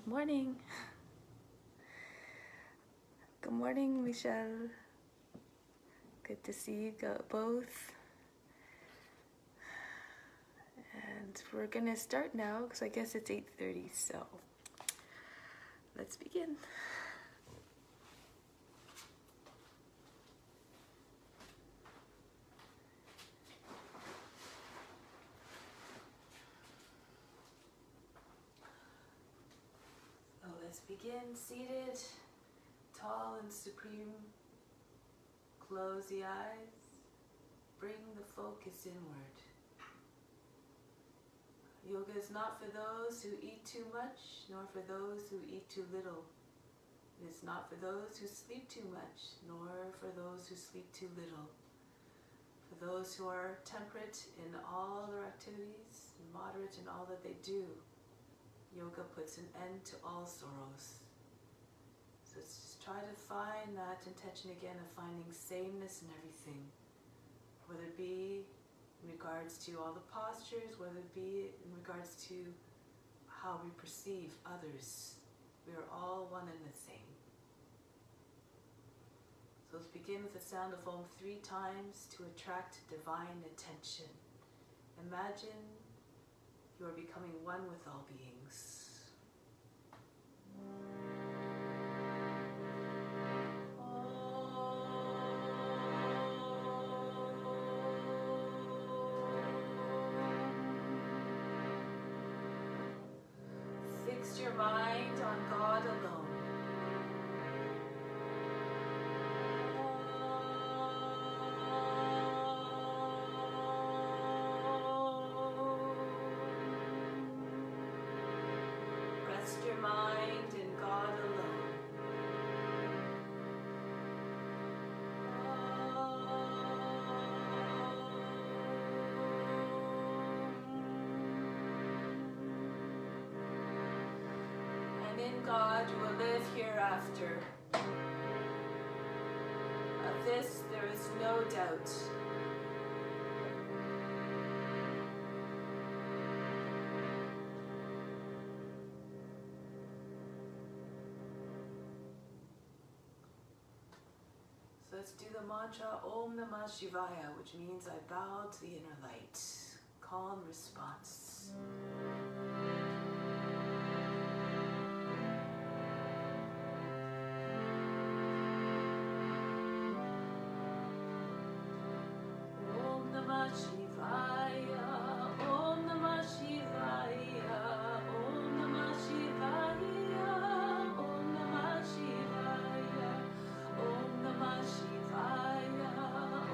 Morning. Good morning, Michelle. Good to see you both. And we're gonna start now because I guess it's 8:30, so let's begin. So let's begin seated, tall and supreme. Close the eyes, bring the focus inward. Yoga is not for those who eat too much, nor for those who eat too little. It is not for those who sleep too much, nor for those who sleep too little. For those who are temperate in all their activities, and moderate in all that they do, yoga puts an end to all sorrows. So let's just try to find that intention again of finding sameness in everything, whether it be in regards to all the postures, whether it be in regards to how we perceive others. We are all one and the same. So let's begin with the sound of Om 3 times to attract divine attention. Imagine you are becoming one with all beings. Fix your mind on God alone. Rest your mind in God alone. And in God you will live hereafter. Of this there is no doubt. So let's do the mantra Om Namah Shivaya, which means I bow to the inner light. Calm response. Om Namah Shivaya, Om Namah Shivaya, Om Namah Shivaya, Om Namah Shivaya, Om Namah Shivaya,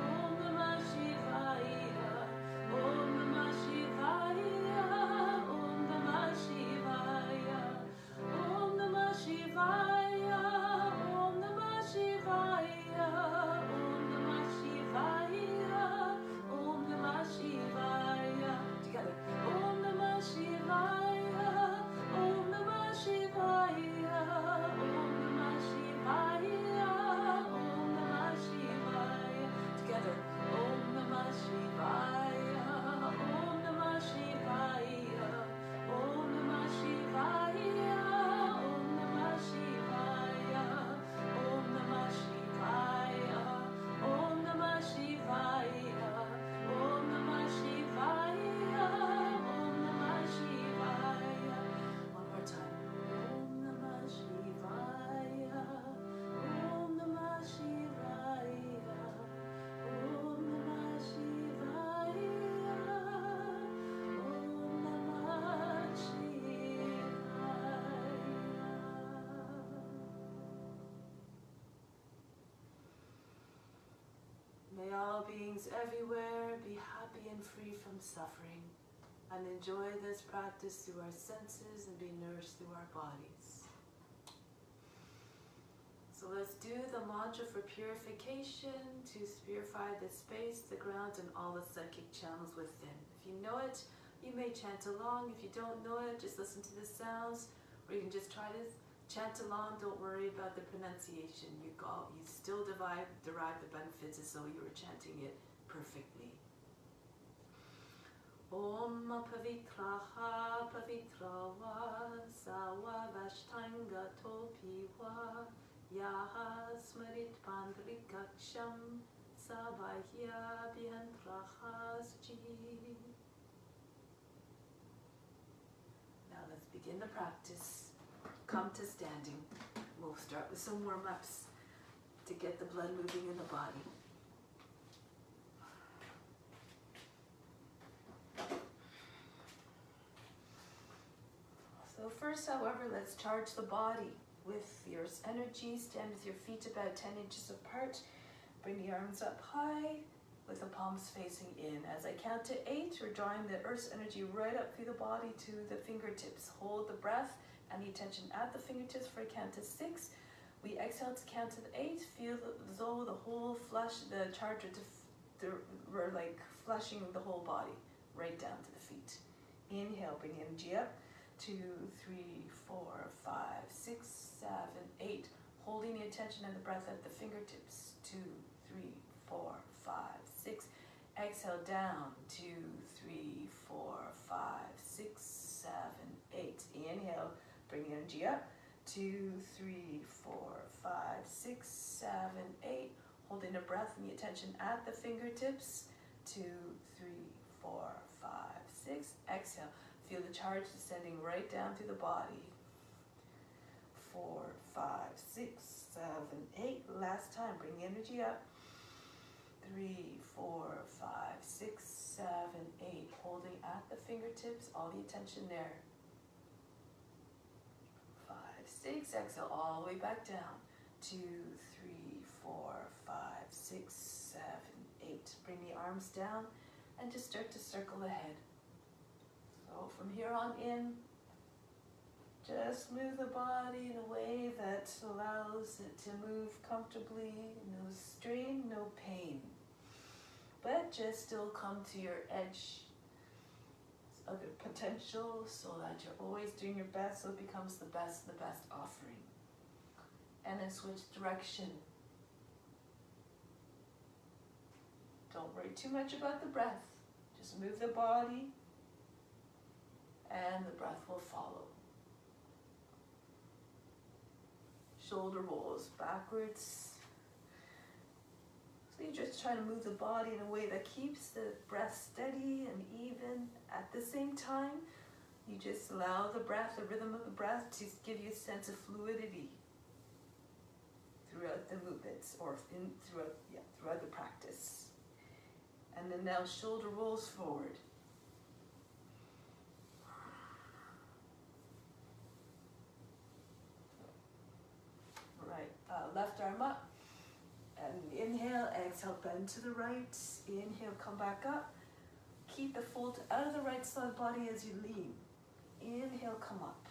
Om Namah Shivaya, Om Namah Shivaya, Om Namah Shivaya, Om Namah Shivaya, Om Namah Shivaya, Om Namah Shivaya, Om Namah Shivaya. Together. Om Namah Shivaya, Om Namah Shivaya, Om Namah Shivaya, Om Namah Shivaya. Together. Om Namah Shivaya, Om Namah Shivaya, Om Namah Shivaya, Om Namah Shivaya, Om Namah Shivaya, Om Namah Shivaya, Om Namah Shivaya, Om Namah Shivaya. One more time. Om Namah Shivaya, Om Namah Shivaya, Om Namah Shivaya, Om Namah Shivaya. May all beings everywhere be happy and free from suffering, and enjoy this practice through our senses and be nourished through our bodies. So let's do the mantra for purification to purify the space, the ground, and all the psychic channels within. If you know it, you may chant along. If you don't know it, just listen to the sounds, or you can just try to chant along. Don't worry about the pronunciation. You still derive the benefits as though you were chanting it perfectly. Om Pavitraha Pavitrava Sawa Vashtanga Topiwa Yaha Smarit Pandrikaksham Savahya Bhiantraha Suchi. Now let's begin the practice. Come to standing. We'll start with some warm-ups to get the blood moving in the body. So first, however, let's charge the body with your energy. Stand with your feet about 10 inches apart. Bring the arms up high with the palms facing in. As I count to 8, we're drawing the earth's energy right up through the body to the fingertips. Hold the breath and the attention at the fingertips for a count to 6. We exhale to count to 8. Feel as though the whole flush, the charger, we're like flushing the whole body right down to the feet. Inhale, bring the energy up. 2, 3, 4, 5, 6, 7, 8. Holding the attention and the breath at the fingertips. 2, 3, 4, 5, 6. Exhale down. 2, 3, 4, 5, 6, 7, 8. Inhale, bring the energy up. 2, 3, 4, 5, 6, 7, 8. Holding the breath and the attention at the fingertips. 2, 3, 4, 5, 6. Exhale. Feel the charge descending right down through the body. 4, 5, 6, 7, 8. Last time. Bring the energy up. 3, 4, 5, 6, 7, 8. Holding at the fingertips. All the attention there. 5, 6. Exhale all the way back down. 2, 3, 4, 5, 6, 7, 8. Bring the arms down and just start to circle the head. So from here on in, just move the body in a way that allows it to move comfortably. No strain, no pain. But just still come to your edge of your potential so that you're always doing your best so it becomes the best offering. And then switch direction. Don't worry too much about the breath. Just move the body and the breath will follow. Shoulder rolls backwards. So you're just trying to move the body in a way that keeps the breath steady and even. At the same time, you just allow the breath, the rhythm of the breath to give you a sense of fluidity throughout the movements or throughout the practice. And then now shoulder rolls forward. Left arm up, and inhale, exhale, bend to the right, inhale, come back up, keep the fold out of the right side of the body as you lean, inhale, come up,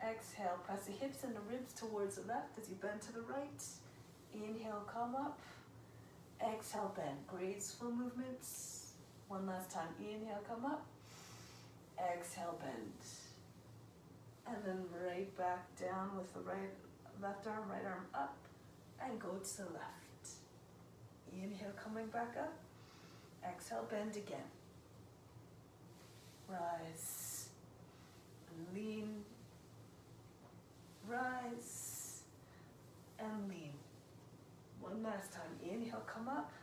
exhale, press the hips and the ribs towards the left as you bend to the right, inhale, come up, exhale, bend, graceful movements, one last time, inhale, come up, exhale, bend, and then right back down with the left arm, right arm up, and go to the left. Inhale, coming back up. Exhale, bend again. Rise. Lean. Rise. And lean. One last time. Inhale, come up.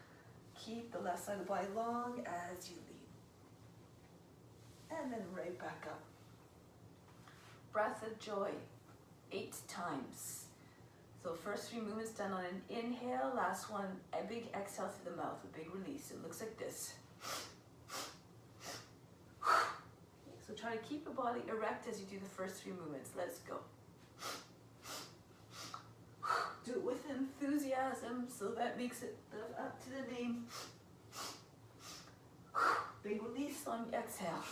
Keep the left side of the body long as you lean. And then right back up. Breath of joy. 8 times. So first 3 movements done on an inhale, last one, a big exhale through the mouth, a big release. It looks like this. So try to keep the body erect as you do the first 3 movements. Let's go. Do it with enthusiasm, so that makes it live up to the name. Big release on the exhale.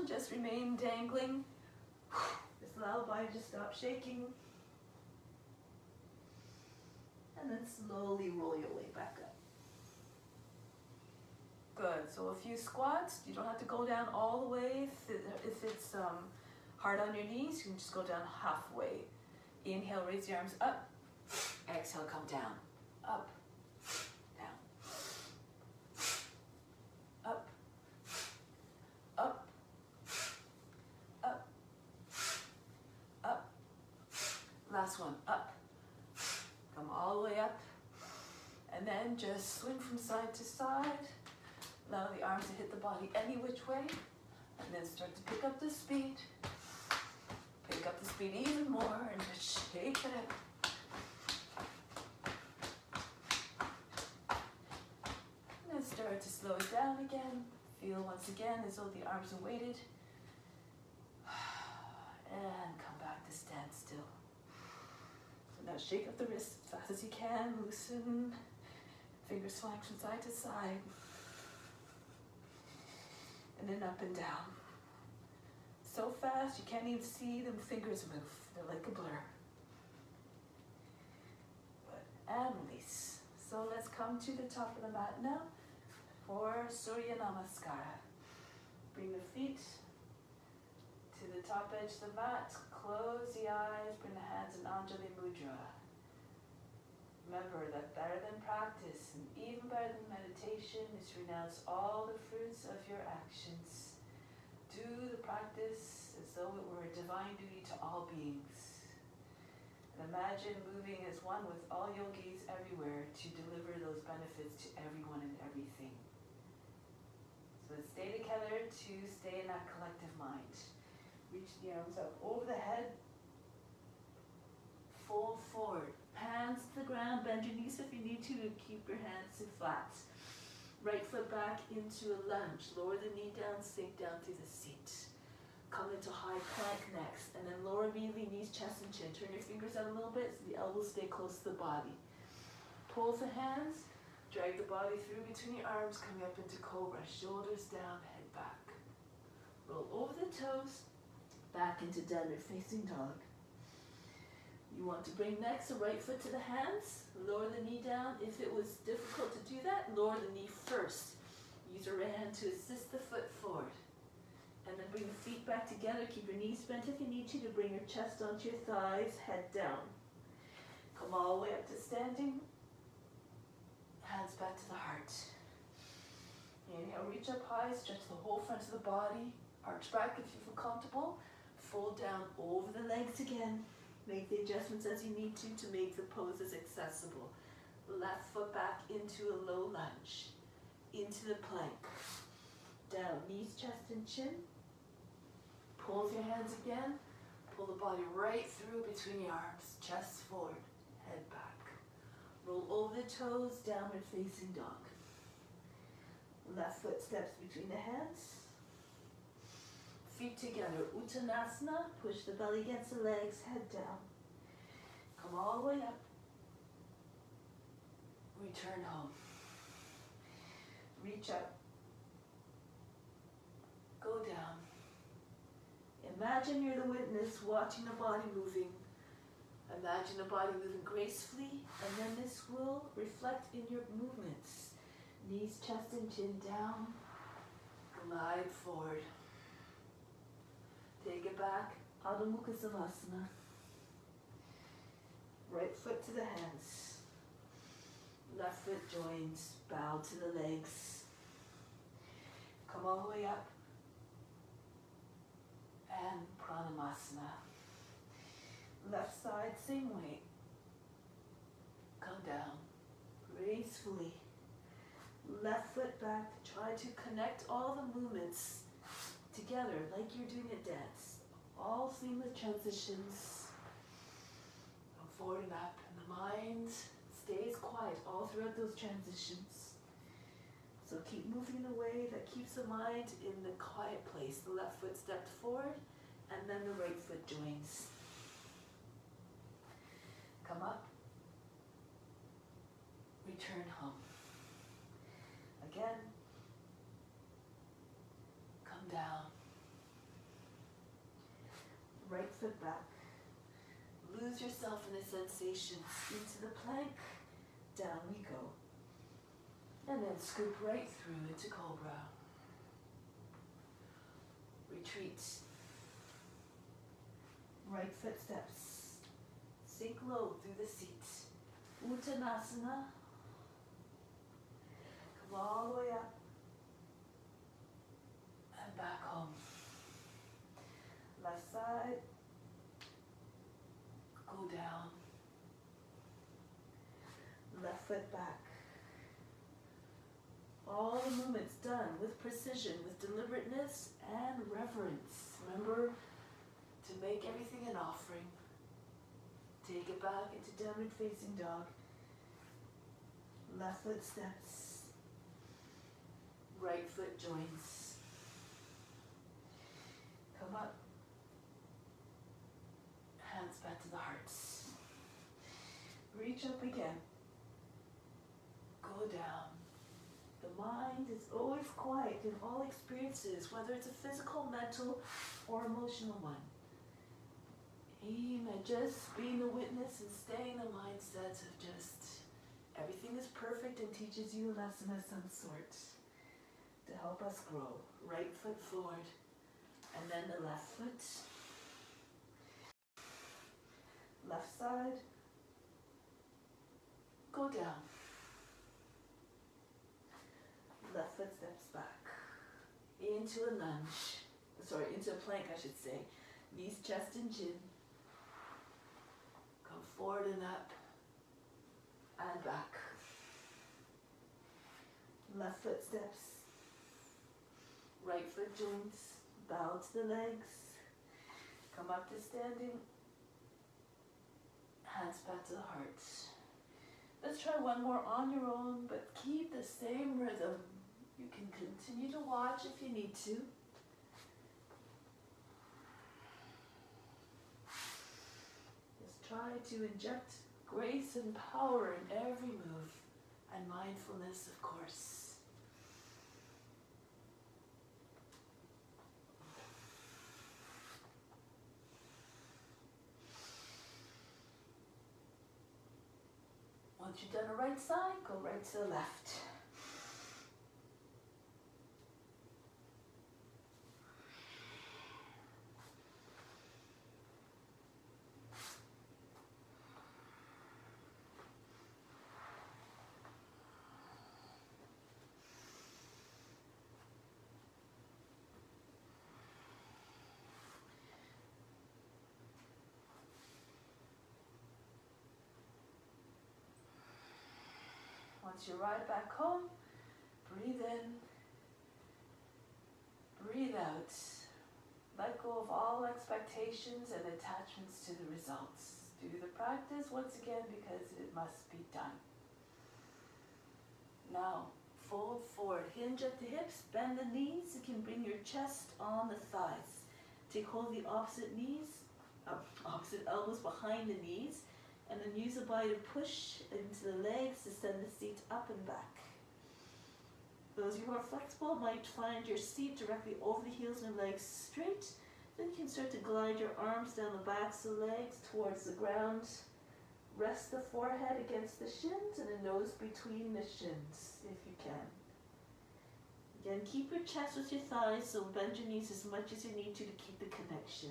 Just remain dangling. Just allow the body to stop shaking. And then slowly roll your way back up. Good. So a few squats. You don't have to go down all the way. If it's hard on your knees, you can just go down halfway. Inhale, raise your arms up. Exhale, come down. Up, down. Up, up, up, up. Last one, up. Come all the way up. And then just swing from side to side. Allow the arms to hit the body any which way. And then start to pick up the speed. Pick up the speed even more and just shake it out. And then start to slow it down again. Feel once again as though the arms are weighted. And come back to stand still. So now shake up the wrists as fast as you can. Loosen. Fingers flying from side to side. And then up and down. So fast you can't even see them fingers move. They're like a blur. Good. And release. So let's come to the top of the mat now for Surya Namaskara. Bring the feet to the top edge of the mat. Close the eyes. Bring the hands in Anjali Mudra. Remember that better than practice and even better than meditation is to renounce all the fruits of your actions. Do the practice as though it were a divine duty to all beings. And imagine moving as one with all yogis everywhere to deliver those benefits to everyone and everything. So let's stay together to stay in that collective mind. Reach the arms up over the head. Fold forward. Hands to the ground. Bend your knees if you need to keep your hands flat. Right foot back into a lunge. Lower the knee down, sink down through the seat. Come into high plank next. And then lower immediately, knees, chest, and chin. Turn your fingers out a little bit so the elbows stay close to the body. Pull the hands. Drag the body through between your arms, coming up into cobra. Shoulders down, head back. Roll over the toes. Back into downward facing dog. You want to bring next the right foot to the hands. Lower the knee down. If it was difficult to do that, lower the knee first. Use your right hand to assist the foot forward. And then bring the feet back together. Keep your knees bent if you need to bring your chest onto your thighs, head down. Come all the way up to standing. Hands back to the heart. Inhale, reach up high, stretch the whole front of the body. Arch back if you feel comfortable. Fold down over the legs again. Make the adjustments as you need to make the poses accessible. Left foot back into a low lunge. Into the plank. Down, knees, chest, and chin. Pull your hands again. Pull the body right through between your arms. Chest forward, head back. Roll over the toes, downward facing dog. Left foot steps between the hands. Feet together, Uttanasana, push the belly against the legs, head down. Come all the way up. Return home. Reach up. Go down. Imagine you're the witness watching the body moving. Imagine the body moving gracefully, and then this will reflect in your movements. Knees, chest, and chin down. Glide forward. Take it back, Adho Mukha Savasana. Right foot to the hands. Left foot joins, bow to the legs. Come all the way up. And Pranamasana. Left side, same way. Come down, gracefully. Left foot back, try to connect all the movements together like you're doing a dance. All seamless transitions. Go forward and up, and the mind stays quiet all throughout those transitions. So keep moving in a way that keeps the mind in the quiet place. The left foot stepped forward, and then the right foot joins. Come up. Return home. Again. Come down. Right foot back. Lose yourself in the sensations. Into the plank. Down we go. And then scoop right through into Cobra. Retreat. Right footsteps. Sink low through the seat. Uttanasana. Come all the way up. And back home. Left side. Go down. Left foot back. All the movements done with precision, with deliberateness and reverence. Remember to make everything an offering. Take it back into downward facing dog. Left foot steps. Right foot joins. Come up. Hands back to the hearts. Reach up again. Go down. The mind is always quiet in all experiences, whether it's a physical, mental, or emotional one. Aim at just being the witness and staying in the mindset of just everything is perfect and teaches you a lesson of some sort to help us grow. Right foot forward, and then the left foot. Left side. Go down. Left foot steps back. Into a lunge. Sorry, into a plank, I should say. Knees, chest, and chin. Come forward and up. And back. Left foot steps. Right foot joints. Bow to the legs. Come up to standing. Hands back to the heart. Let's try one more on your own, but keep the same rhythm. You can continue to watch if you need to. Just try to inject grace and power in every move, and mindfulness, of course. Once you've done the right side, go right to the left. Once you ride back home, breathe in, breathe out. Let go of all expectations and attachments to the results. Do the practice once again because it must be done. Now, fold forward, hinge at the hips, bend the knees. You can bring your chest on the thighs. Take hold of the opposite elbows behind the knees. And then use a body to push into the legs to send the seat up and back. Those of you who are flexible might find your seat directly over the heels and legs straight. Then you can start to glide your arms down the backs of the legs towards the ground. Rest the forehead against the shins and the nose between the shins, if you can. Again, keep your chest with your thighs, so bend your knees as much as you need to keep the connection.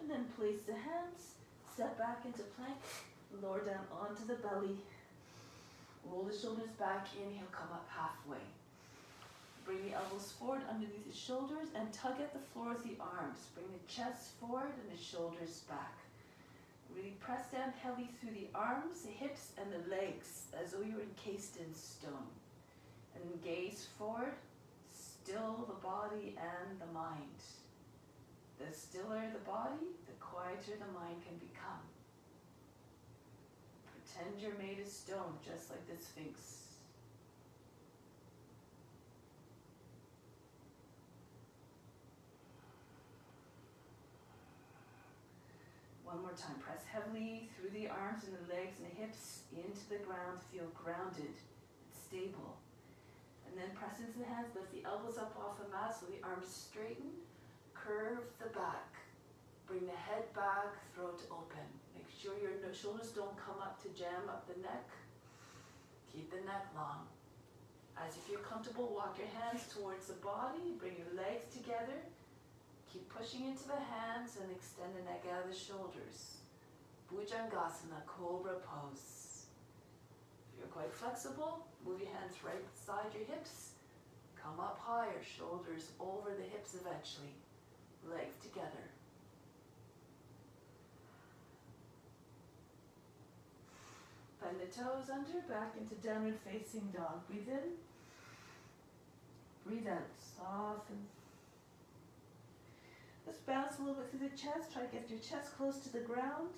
And then place the hands, step back into plank, lower down onto the belly. Roll the shoulders back, inhale, come up halfway. Bring the elbows forward underneath the shoulders and tug at the floor with the arms. Bring the chest forward and the shoulders back. Really press down heavily through the arms, the hips, and the legs as though you were encased in stone. And gaze forward, still the body and the mind. The stiller the body, the quieter the mind can become. Pretend you're made of stone, just like the Sphinx. One more time. Press heavily through the arms and the legs and the hips into the ground. Feel grounded and stable. And then press into the hands, lift the elbows up off the mat so the arms straighten. Curve the back, Bring the head back, throat open. Make sure your shoulders don't come up to jam up the neck. Keep the neck long. As you feel comfortable, walk your hands towards the body. Bring your legs together. Keep pushing into the hands and extend the neck out of the shoulders. Bhujangasana, Cobra pose. If you're quite flexible, move your hands right side your hips. Come up higher, shoulders over the hips eventually. Legs together. Bend the toes under, back into downward facing dog. Breathe in. Breathe out. Soften. Let's bounce a little bit through the chest. Try to get your chest close to the ground.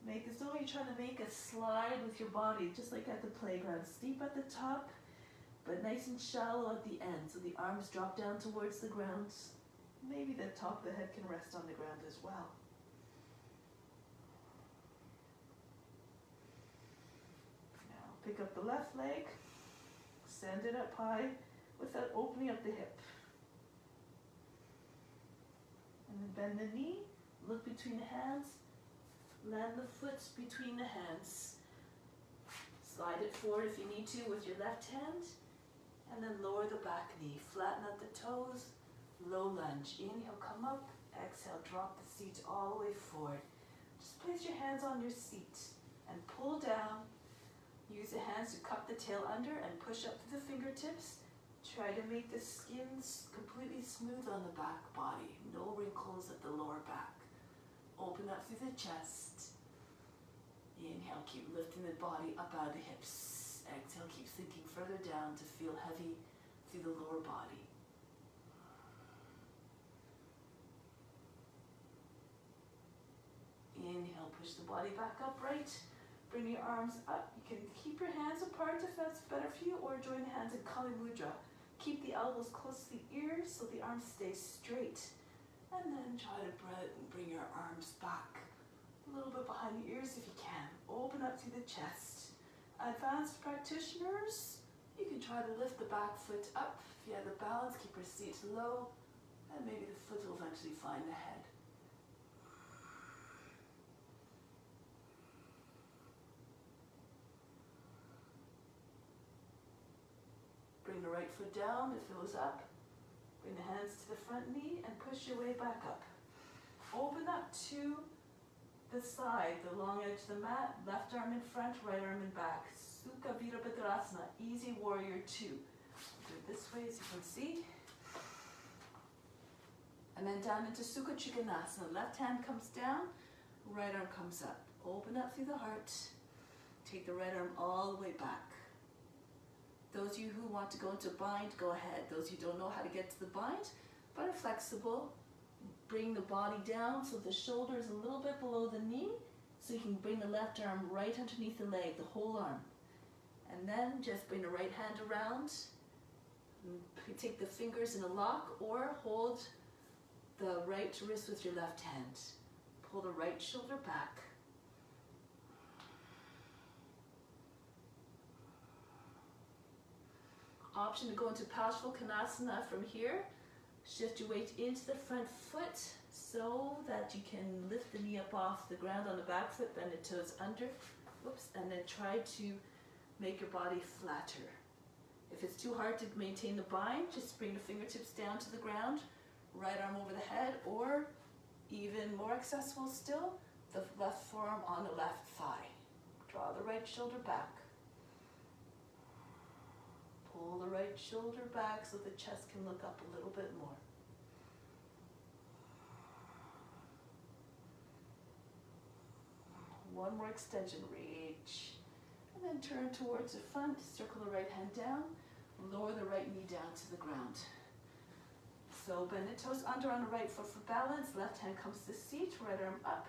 Make as though you're trying to make a slide with your body, just like at the playground. Steep at the top, but nice and shallow at the end. So the arms drop down towards the ground. Maybe the top of the head can rest on the ground as well. Now pick up the left leg, stand it up high without opening up the hip. And then bend the knee, look between the hands, land the foot between the hands. Slide it forward if you need to with your left hand, and then lower the back knee. Flatten out the toes, low lunge. Inhale, come up. Exhale, drop the seat all the way forward. Just place your hands on your seat and pull down. Use the hands to cup the tail under and push up to the fingertips. Try to make the skin completely smooth on the back body. No wrinkles at the lower back. Open up through the chest. Inhale, keep lifting the body up out of the hips. Exhale, keep sinking further down to feel heavy through the lower body. Inhale, push the body back upright. Bring your arms up. You can keep your hands apart if that's better for you, or join hands in Kali Mudra. Keep the elbows close to the ears so the arms stay straight. And then try to bring your arms back a little bit behind the ears if you can. Open up through the chest. Advanced practitioners, you can try to lift the back foot up. If you have the balance, keep your seat low, and maybe the foot will eventually find the head. Bring the right foot down, it goes up. Bring the hands to the front knee and push your way back up. Open up to the side, the long edge of the mat. Left arm in front, right arm in back. Sukha Virabhadrasana, easy warrior 2. Do it this way as you can see. And then down into Sukha Trikonasana. Left hand comes down, right arm comes up. Open up through the heart. Take the right arm all the way back. Those of you who want to go into bind, go ahead. Those who don't know how to get to the bind, but are flexible, bring the body down so the shoulder is a little bit below the knee, so you can bring the left arm right underneath the leg, the whole arm. And then just bring the right hand around. You take the fingers in a lock, or hold the right wrist with your left hand. Pull the right shoulder back. Option to go into Parsvakonasana from here. Shift your weight into the front foot so that you can lift the knee up off the ground on the back foot, bend the toes under. Whoops, and then try to make your body flatter. If it's too hard to maintain the bind, just bring the fingertips down to the ground, right arm over the head, or even more accessible still, the left forearm on the left thigh. Draw the right shoulder back. Pull the right shoulder back so the chest can look up a little bit more. One more extension, reach. And then turn towards the front, circle the right hand down, lower the right knee down to the ground. So bend the toes under on the right foot for balance, left hand comes to the seat, right arm up.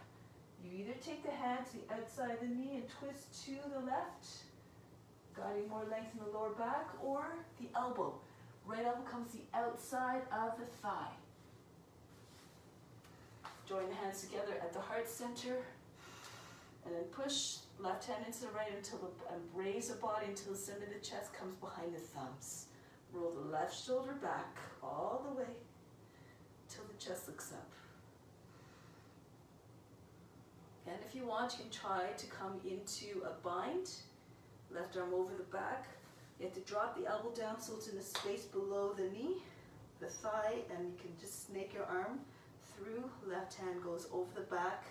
You either take the hand to the outside of the knee and twist to the left, guiding more length in the lower back, or the elbow. Right elbow comes to the outside of the thigh. Join the hands together at the heart center, and then push left hand into the right and raise the body until the center of the chest comes behind the thumbs. Roll the left shoulder back all the way till the chest looks up. if you want, you can try to come into a bind. Left arm over the back. You have to drop the elbow down so it's in the space below the knee, the thigh, and you can just snake your arm through. Left hand goes over the back,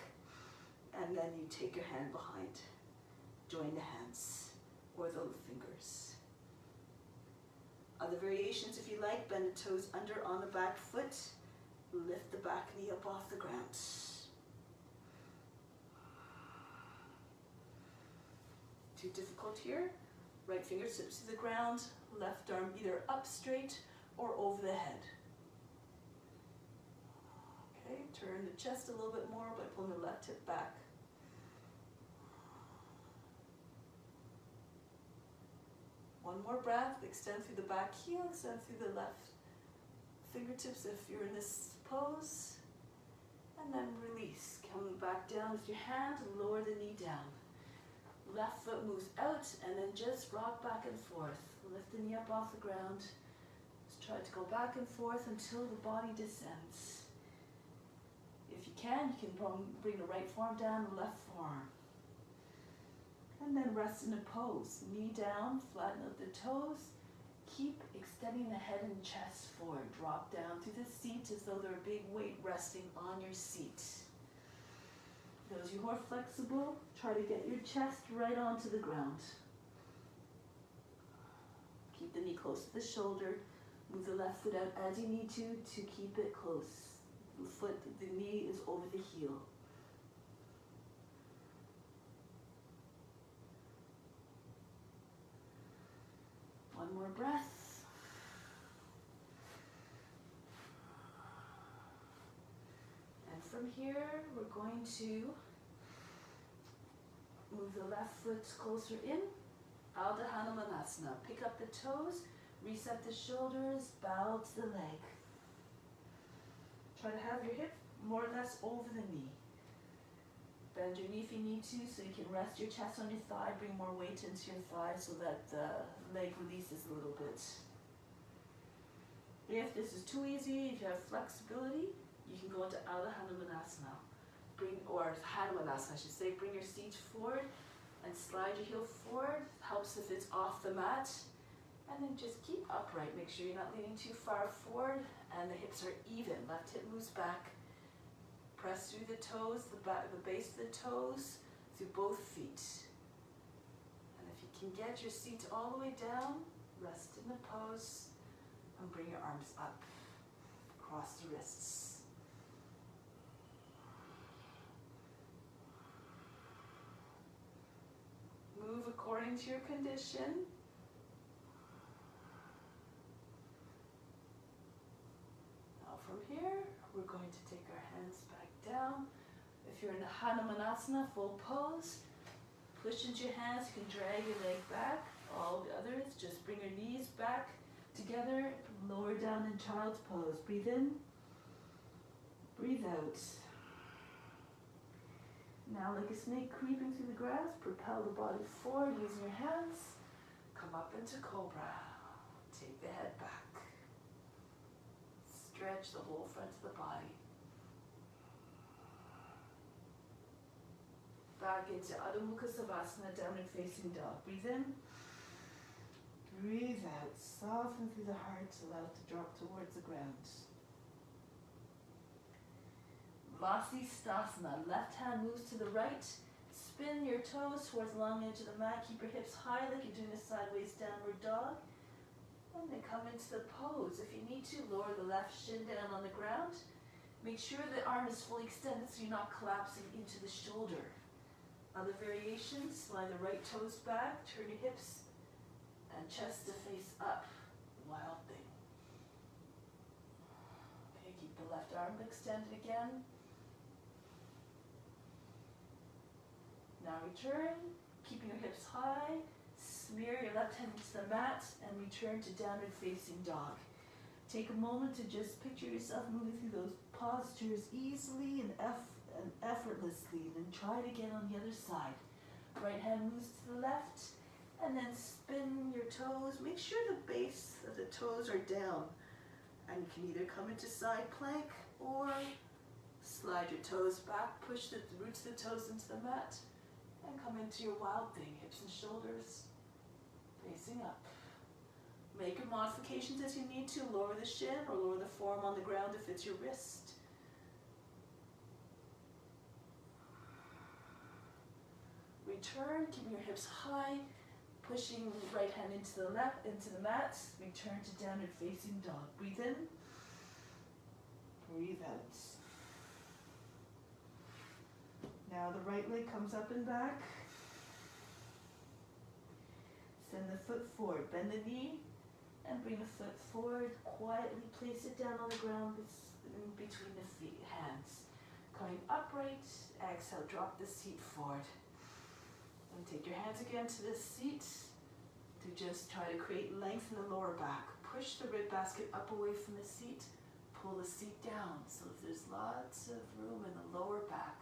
and then you take your hand behind. Join the hands or the fingers. Other variations, if you like, bend the toes under on the back foot. Lift the back knee up off the ground. Too difficult here? Right fingertips to the ground, left arm either up straight or over the head. Okay, turn the chest a little bit more by pulling the left hip back. One more breath, extend through the back heel, extend through the left fingertips if you're in this pose. And then release, come back down with your hand and lower the knee down. Left foot moves out and then just rock back and forth. Lift the knee up off the ground. Just try to go back and forth until the body descends. If you can bring the right forearm down, the left forearm. And then rest in a pose. Knee down, flatten out the toes. Keep extending the head and chest forward. Drop down through the seat as though there's a big weight resting on your seat. Those of you who are flexible, try to get your chest right onto the ground. Keep the knee close to the shoulder. Move the left foot out as you need to keep it close. The knee is over the heel. One more breath. And from here, we're going to move the left foot closer in. Ardha Hanumanasana. Pick up the toes, reset the shoulders, bow to the leg. Try to have your hip more or less over the knee. Bend your knee if you need to so you can rest your chest on your thigh, bring more weight into your thigh so that the leg releases a little bit. If this is too easy, if you have flexibility, you can go into Ardha Hanumanasana. Or Hanumanasana, I should say. Bring your seat forward and slide your heel forward. Helps if it's off the mat. And then just keep upright. Make sure you're not leaning too far forward and the hips are even. Left hip moves back. Press through the toes, the base of the toes, through both feet. And if you can get your seat all the way down, rest in the pose and bring your arms up, across the wrists. Move according to your condition. Now from here, we're going to take our hands back down. If you're in the Hanumanasana, full pose, push into your hands. You can drag your leg back. All the others, just bring your knees back together. Lower down in child's pose. Breathe in. Breathe out. Now, like a snake creeping through the grass, propel the body forward using your hands. Come up into cobra. Take the head back. Stretch the whole front of the body. Back into Adho Mukha Savasana, downward facing dog. Breathe in. Breathe out. Soften through the heart. Allow it to drop towards the ground. Vasisthasana. Left hand moves to the right. Spin your toes towards the long edge of the mat. Keep your hips high like you're doing a sideways downward dog. And then come into the pose. If you need to, lower the left shin down on the ground. Make sure the arm is fully extended so you're not collapsing into the shoulder. Other variations, slide the right toes back, turn your hips and chest to face up. Wild thing. Okay, keep the left arm extended again. Now return, keeping your hips high. Smear your left hand into the mat and return to downward facing dog. Take a moment to just picture yourself moving through those postures easily and effortlessly, and then try it again on the other side. Right hand moves to the left, and then spin your toes. Make sure the base of the toes are down, and you can either come into side plank or Slide your toes back, push the roots of the toes into the mat, and come into your wild thing, hips and shoulders facing up. Make your modifications as you need to. Lower the shin or lower the forearm on the ground if it's your wrist. Return, keeping your hips high, pushing right hand into the left, into the mat. Return to downward facing dog. Breathe in, breathe out. Now the right leg comes up and back. Send the foot forward, bend the knee, and bring the foot forward. Quietly place it down on the ground in between the feet, hands. Coming upright, exhale, drop the seat forward. And take your hands again to the seat to just try to create length in the lower back. Push the rib basket up away from the seat, pull the seat down so that there's lots of room in the lower back.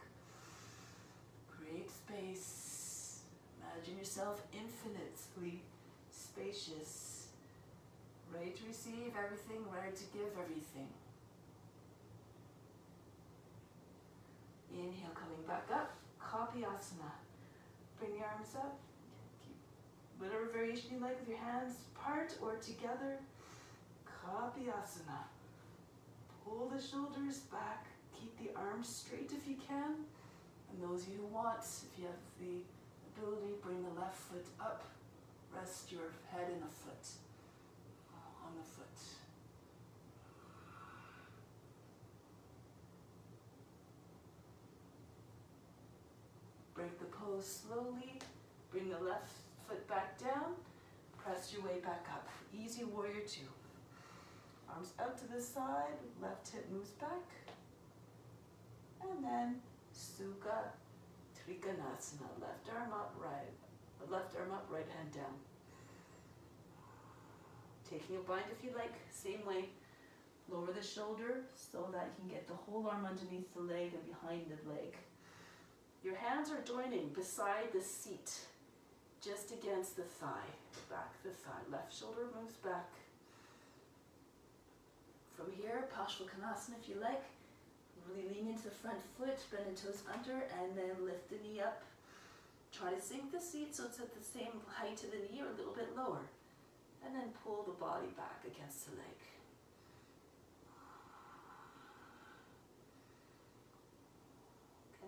Create space. Imagine yourself infinitely spacious, ready to receive everything, ready to give everything. Inhale, coming back up, Kapiyasana. Bring the arms up. Keep whatever variation you like with your hands apart or together. Kapiyasana. Pull the shoulders back. Keep the arms straight if you can. And those of you who want, if you have the ability, bring the left foot up. Rest your head in a foot, on the foot. Break the pose slowly. Bring the left foot back down. Press your way back up. Easy warrior two. Arms out to the side. Left hip moves back. And then Sukha Trikonasana. Left arm up, right hand down. Taking a bind if you like. Same way. Lower the shoulder so that you can get the whole arm underneath the leg and behind the leg. Your hands are joining beside the seat, just against the thigh, back the thigh. Left shoulder moves back. From here, Paschimottanasana if you like. Really lean into the front foot, bend the toes under, and then lift the knee up. Try to sink the seat so it's at the same height to the knee or a little bit lower. And then pull the body back against the leg.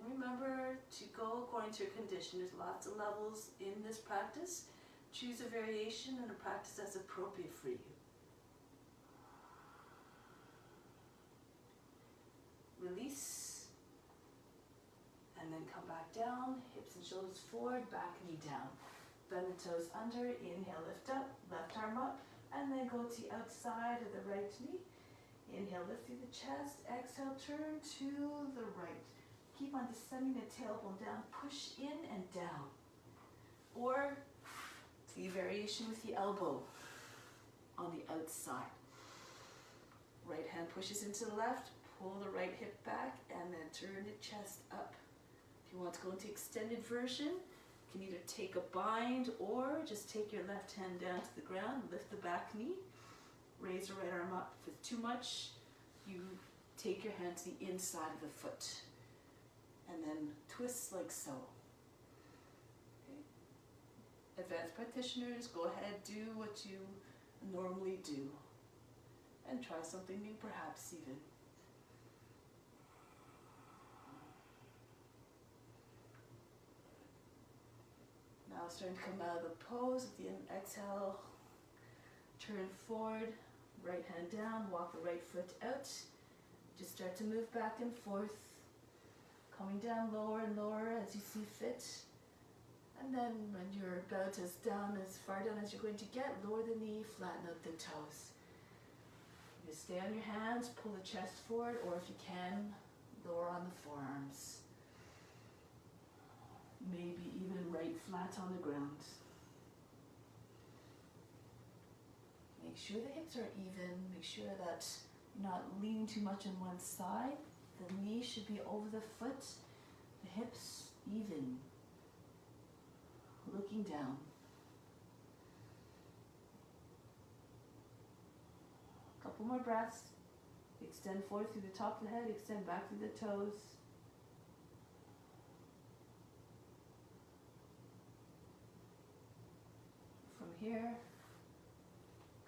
Remember to go according to your condition. There's lots of levels in this practice. Choose a variation and a practice that's appropriate for you. Release. And then come back down. Hips and shoulders forward, back knee down. Bend the toes under. Inhale, lift up. Left arm up. And then go to the outside of the right knee. Inhale, lift through the chest. Exhale, turn to the right. Keep on descending the tailbone down, push in and down. Or the variation with the elbow on the outside. Right hand pushes into the left, pull the right hip back, and then turn the chest up. If you want to go into extended version, you can either take a bind or just take your left hand down to the ground, lift the back knee, raise the right arm up. If it's too much, you take your hand to the inside of the foot. And then twist like so. Okay. Advanced practitioners, go ahead, do what you normally do. And try something new perhaps even. Now starting to come out of the pose. At the end, exhale, turn forward, right hand down, walk the right foot out. Just start to move back and forth. Coming down lower and lower as you see fit. And then when you're about as far down as you're going to get, lower the knee, flatten out the toes. You stay on your hands, pull the chest forward, or if you can, lower on the forearms. Maybe even right flat on the ground. Make sure the hips are even. Make sure that you're not leaning too much on one side. The knee should be over the foot, the hips even, looking down. A couple more breaths. Extend forward through the top of the head, extend back through the toes. From here,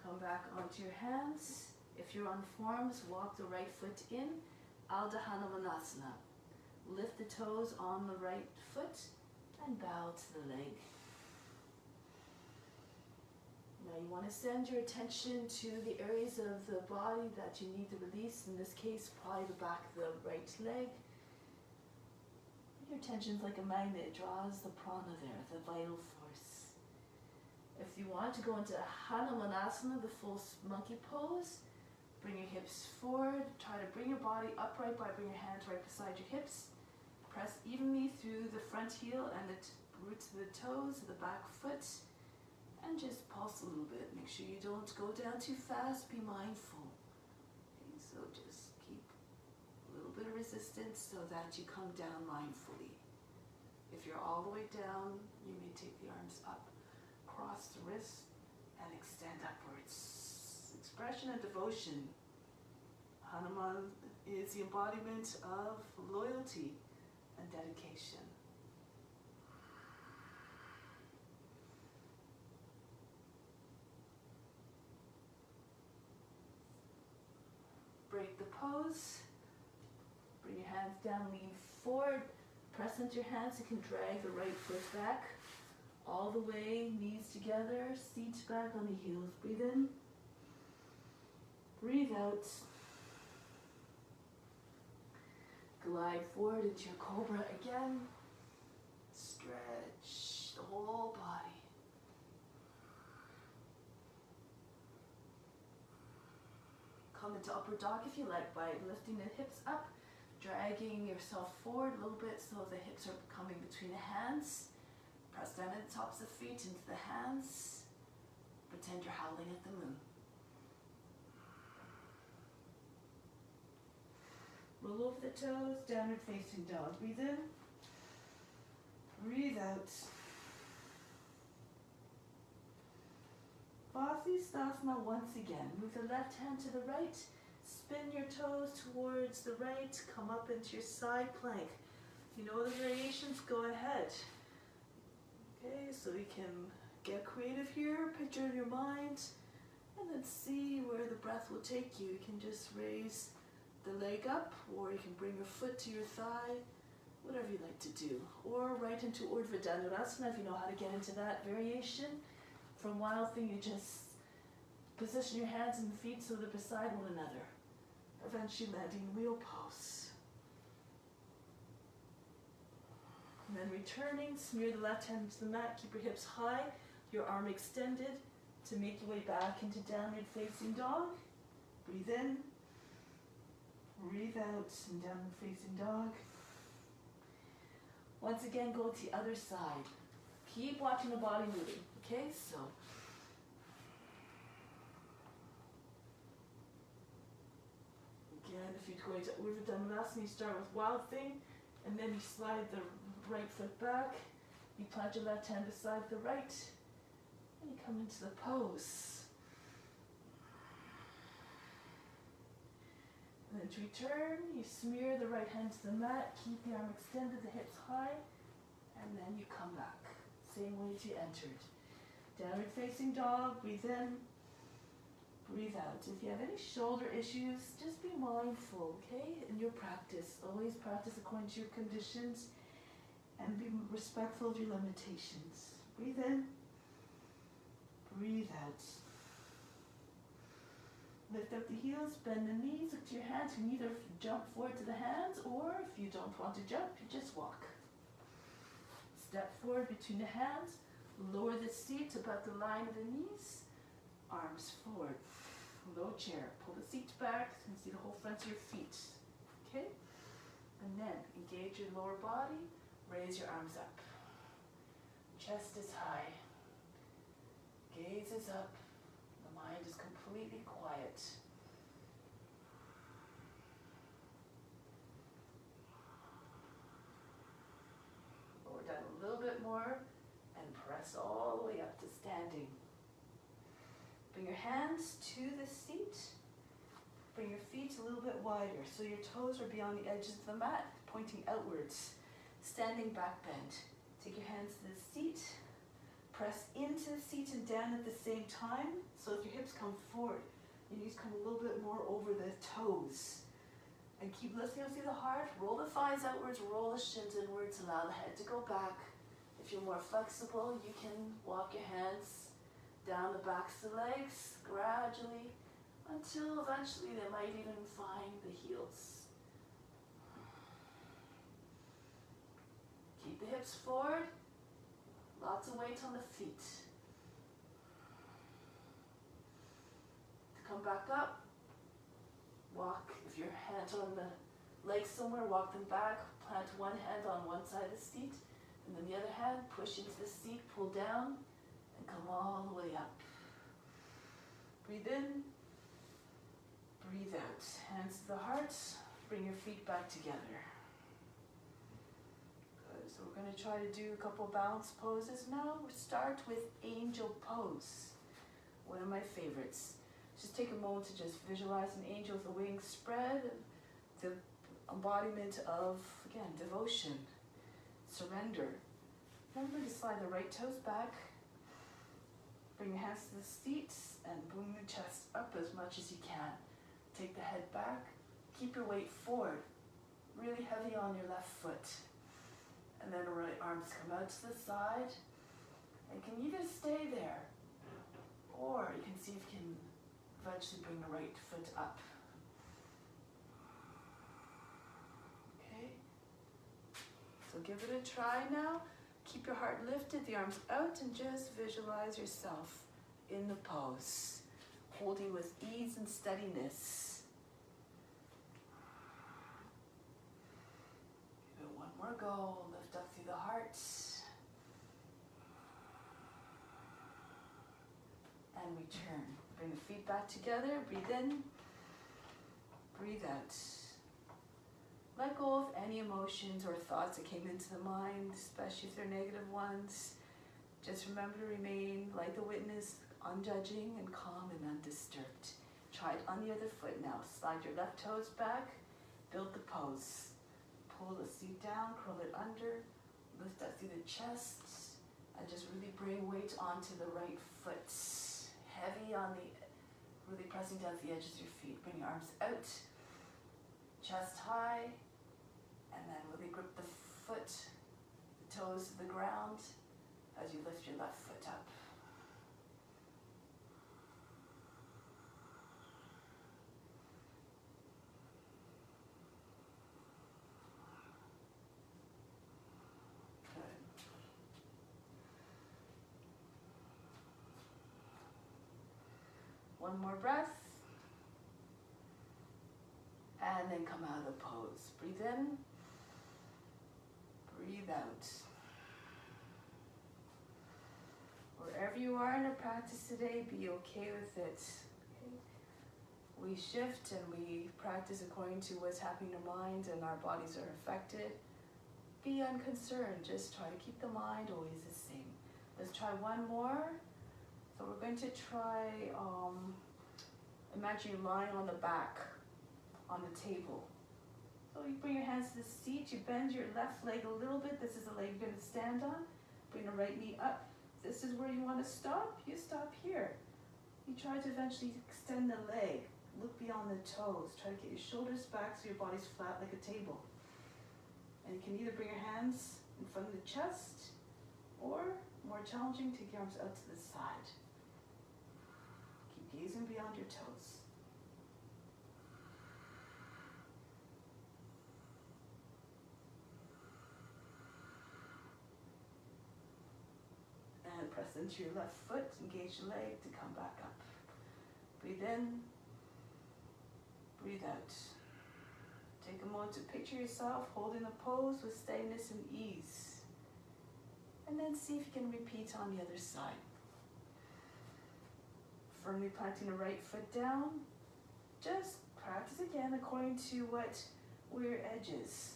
come back onto your hands. If you're on forms, walk the right foot in, Ardha Hanumanasana. Lift the toes on the right foot and bow to the leg. Now you want to send your attention to the areas of the body that you need to release. In this case, probably the back of the right leg. Your attention's like a magnet, it draws the prana there, the vital force. If you want to go into Hanumanasana, the full monkey pose, bring your hips forward, try to bring your body upright by bringing your hands right beside your hips. Press evenly through the front heel and the roots of the toes, the back foot. And just pulse a little bit. Make sure you don't go down too fast. Be mindful. Okay, so just keep a little bit of resistance so that you come down mindfully. If you're all the way down, you may take the arms up, cross the wrists, and extend upwards. Expression and devotion. Hanuman is the embodiment of loyalty and dedication. Break the pose. Bring your hands down, lean forward. Press into your hands. You can drag the right foot back all the way, knees together, seat back on the heels. Breathe in. Breathe out. Glide forward into your cobra again. Stretch the whole body. Come into upper dog if you like by lifting the hips up, dragging yourself forward a little bit so the hips are coming between the hands. Press down at the tops of the feet into the hands. Pretend you're howling at the moon. Roll over the toes, downward facing dog. Breathe in. Breathe out. Vasisthasana once again. Move the left hand to the right. Spin your toes towards the right. Come up into your side plank. If you know the variations, go ahead. Okay, so you can get creative here. Picture in your mind. And then see where the breath will take you. You can just raise the leg up, or you can bring your foot to your thigh. Whatever you like to do. Or right into Urdhva Dhanurasana if you know how to get into that variation. From Wild Thing, you just position your hands and feet so they're beside one another. Eventually landing wheel pose. And then returning, smear the left hand into the mat, keep your hips high, your arm extended to make your way back into downward facing dog. Breathe in, breathe out, and downward facing dog. Once again, go to the other side. Keep watching the body moving, okay? So, again, if you're going to Urdhva Dhanurasana, you start with Wild Thing, and then you slide the right foot back, you plant your left hand beside the right, and you come into the pose. And then to return, you smear the right hand to the mat, keep the arm extended, the hips high, and then you come back. Same way as you entered. Downward facing dog, breathe in, breathe out. If you have any shoulder issues, just be mindful, okay, in your practice. Always practice according to your conditions and be respectful of your limitations. Breathe in, breathe out. Lift up the heels, bend the knees, look to your hands. You can either jump forward to the hands, or if you don't want to jump, you just walk. Step forward between the hands, lower the seat about the line of the knees, arms forward, low chair. Pull the seat back, so you can see the whole front of your feet, okay? And then engage your lower body, raise your arms up. Chest is high, gaze is up, the mind is completely quiet. Lower down a little bit more and press all the way up to standing. Bring your hands to the seat. Bring your feet a little bit wider so your toes are beyond the edges of the mat, pointing outwards. Standing back bend. Take your hands to the seat. Press into the seat and down at the same time. So if your hips come forward, your knees come a little bit more over the toes. And keep lifting up through the heart. Roll the thighs outwards, roll the shins inwards. Allow the head to go back. If you're more flexible, you can walk your hands down the backs of the legs gradually until eventually they might even find the heels. Keep the hips forward. Lots of weight on the feet. To come back up, walk, if your hands are on the legs somewhere, walk them back. Plant one hand on one side of the seat, and then the other hand, push into the seat, pull down, and come all the way up. Breathe in, breathe out. Hands to the heart, bring your feet back together. Good, so we're going to try to do a couple balance poses now. We'll start with angel pose, one of my favorites. Just take a moment to just visualize an angel with the wings spread, the embodiment of, again, devotion, surrender. Remember to slide the right toes back, bring your hands to the seat, and bring the chest up as much as you can. Take the head back, keep your weight forward, really heavy on your left foot. And then the right arms come out to the side, and can either stay there, or you can see if you can eventually bring the right foot up. Okay, so give it a try now. Keep your heart lifted, the arms out, and just visualize yourself in the pose, holding with ease and steadiness. Give it one more go. Lift up through the heart. And return. Bring the feet back together. Breathe in. Breathe out. Let go of any emotions or thoughts that came into the mind, especially if they're negative ones. Just remember to remain like the witness, unjudging and calm and undisturbed. Try it on the other foot now. Slide your left toes back. Build the pose. Pull the seat down, curl it under. Lift up through the chest. And just really bring weight onto the right foot. Heavy on the, really pressing down to the edges of your feet. Bring your arms out, chest high, and then really grip the foot, the toes to the ground as you lift your left foot up. Good. One more breath. And then come out of the pose. Breathe in. Breathe out. Wherever you are in a practice today, be okay with it. Okay? We shift and we practice according to what's happening in our mind, and our bodies are affected. Be unconcerned. Just try to keep the mind always the same. Let's try one more. So we're going to try, imagine you lying on the back on the table. So you bring your hands to the seat, you bend your left leg a little bit. This is the leg you're going to stand on. Bring the right knee up. This is where you want to stop. You stop here. You try to eventually extend the leg. Look beyond the toes. Try to get your shoulders back so your body's flat like a table. And you can either bring your hands in front of the chest, or more challenging, take your arms out to the side. Keep gazing beyond your toes. And press into your left foot, engage your leg to come back up. Breathe in, breathe out. Take a moment to picture yourself holding a pose with steadiness and ease. And then see if you can repeat on the other side. Firmly planting the right foot down. Just practice again according to what where your edge is.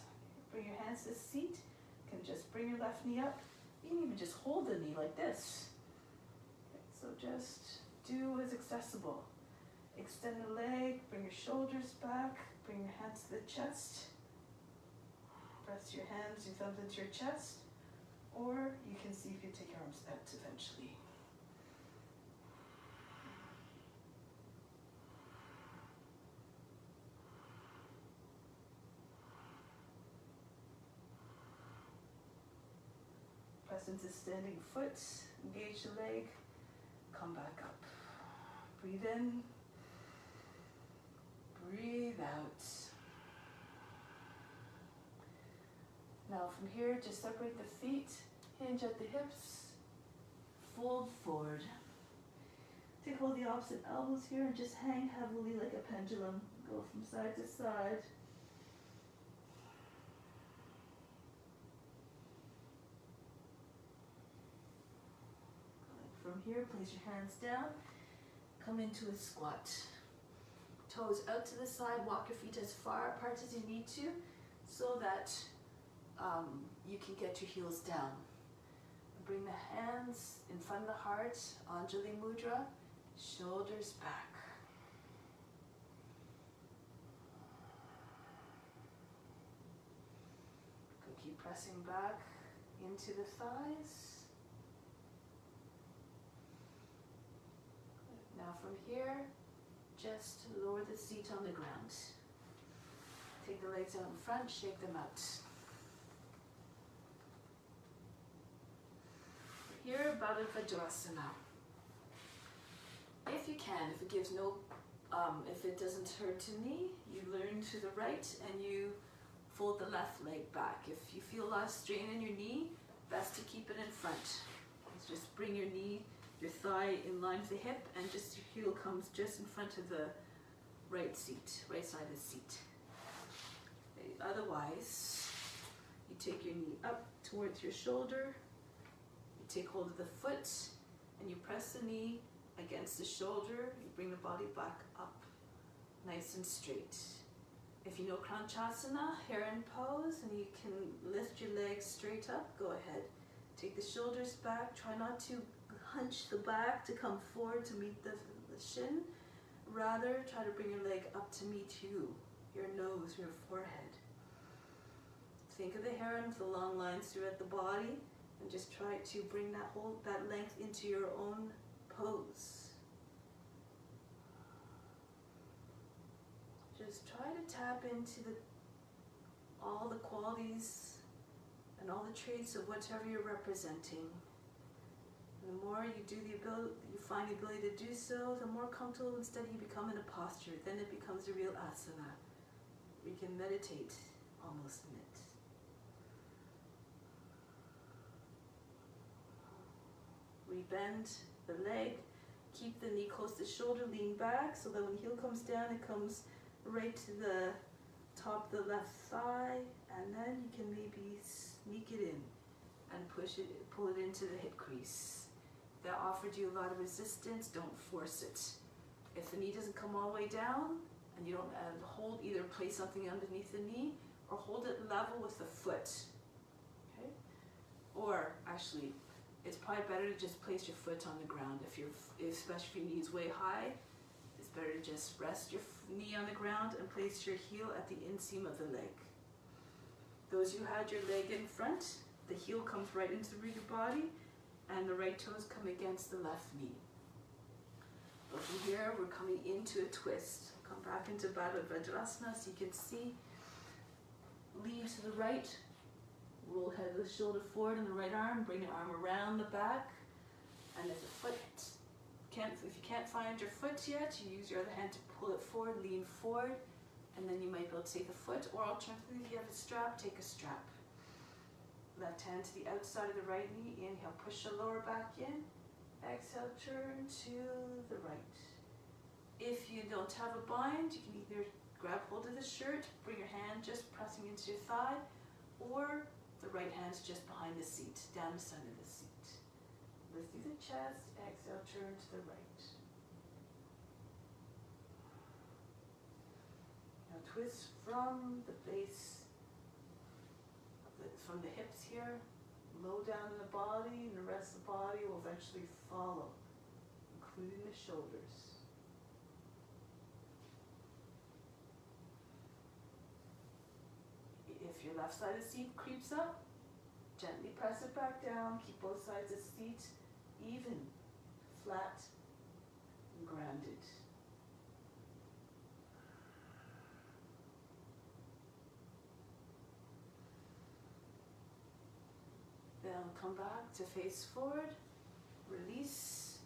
Bring your hands to the seat. You can just bring your left knee up. You can even just hold the knee like this. Okay, so just do what's accessible. Extend the leg, bring your shoulders back, bring your hands to the chest. Press your hands, your thumbs into your chest, or you can see if you take your arms out eventually. Press into standing foot, engage the leg, come back up. Breathe in, breathe out. Now from here, just separate the feet, hinge at the hips, fold forward. Take hold of the opposite elbows here and just hang heavily like a pendulum. Go from side to side. From here, place your hands down, come into a squat. Toes out to the side, walk your feet as far apart as you need to so that you can get your heels down. Bring the hands in front of the heart, Anjali Mudra, shoulders back. Keep pressing back into the thighs. Now from here, just lower the seat on the ground. Take the legs out in front, shake them out. Here, Baddha Vajrasana. If you can, if it gives no, if it doesn't hurt to knee, you lean to the right and you fold the left leg back. If you feel a lot of strain in your knee, best to keep it in front. Just bring your knee, your thigh in line with the hip, and just your heel comes just in front of the right seat, right side of the seat. Otherwise, you take your knee up towards your shoulder. Take hold of the foot and you press the knee against the shoulder. You bring the body back up, nice and straight. If you know Kranchasana, heron pose, and you can lift your legs straight up, go ahead. Take the shoulders back. Try not to hunch the back to come forward to meet the shin. Rather, try to bring your leg up to meet you, your nose, your forehead. Think of the heron with the long lines throughout the body. And just try to bring that length into your own pose. Just try to tap into all the qualities and all the traits of whatever you're representing. And the more you find the ability to do so, the more comfortable and steady you become in a posture. Then it becomes a real asana. We can meditate almost in it. Bend the leg, keep the knee close to the shoulder, lean back so that when the heel comes down, it comes right to the top of the left thigh, and then you can maybe sneak it in and pull it into the hip crease. If that offered you a lot of resistance, don't force it. If the knee doesn't come all the way down, and you don't either place something underneath the knee, or hold it level with the foot. Okay? Or actually, it's probably better to just place your foot on the ground. Especially if your knee is way high, it's better to just rest your knee on the ground and place your heel at the inseam of the leg. Those who had your leg in front, the heel comes right into the your body, and the right toes come against the left knee. But from here, we're coming into a twist. Come back into Baddha Vajrasana so you can see. Lean to the right. Roll head of the shoulder forward in the right arm, bring your arm around the back, and if you can't find your foot yet, you use your other hand to pull it forward, lean forward, and then you might be able to take a foot, or alternatively, if you have a strap, take a strap. Left hand to the outside of the right knee, inhale, push the lower back in, exhale, turn to the right. If you don't have a bind, you can either grab hold of the shirt, bring your hand just pressing into your thigh, or the right hand's just behind the seat, down the center of the seat. Lift through the chest, exhale, turn to the right. Now twist from the base, from the hips here, low down in the body, and the rest of the body will eventually follow, including the shoulders. If your left side of the seat creeps up, gently press it back down. Keep both sides of the seat even, flat, and grounded. Then come back to face forward, release,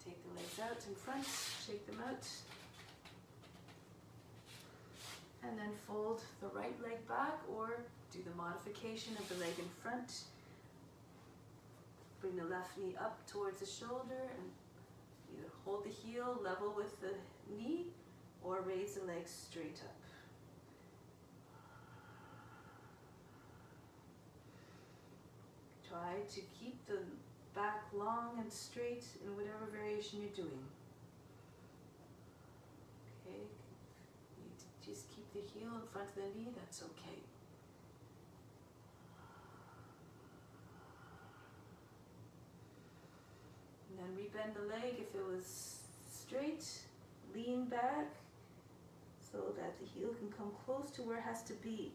take the legs out in front, shake them out, and then fold the right leg back or do the modification of the leg in front. Bring the left knee up towards the shoulder and either hold the heel level with the knee or raise the legs straight up. Try to keep the back long and straight in whatever variation you're doing. Okay, you just keep the heel in front of the knee, that's okay. And then rebend the leg if it was straight, lean back so that the heel can come close to where it has to be.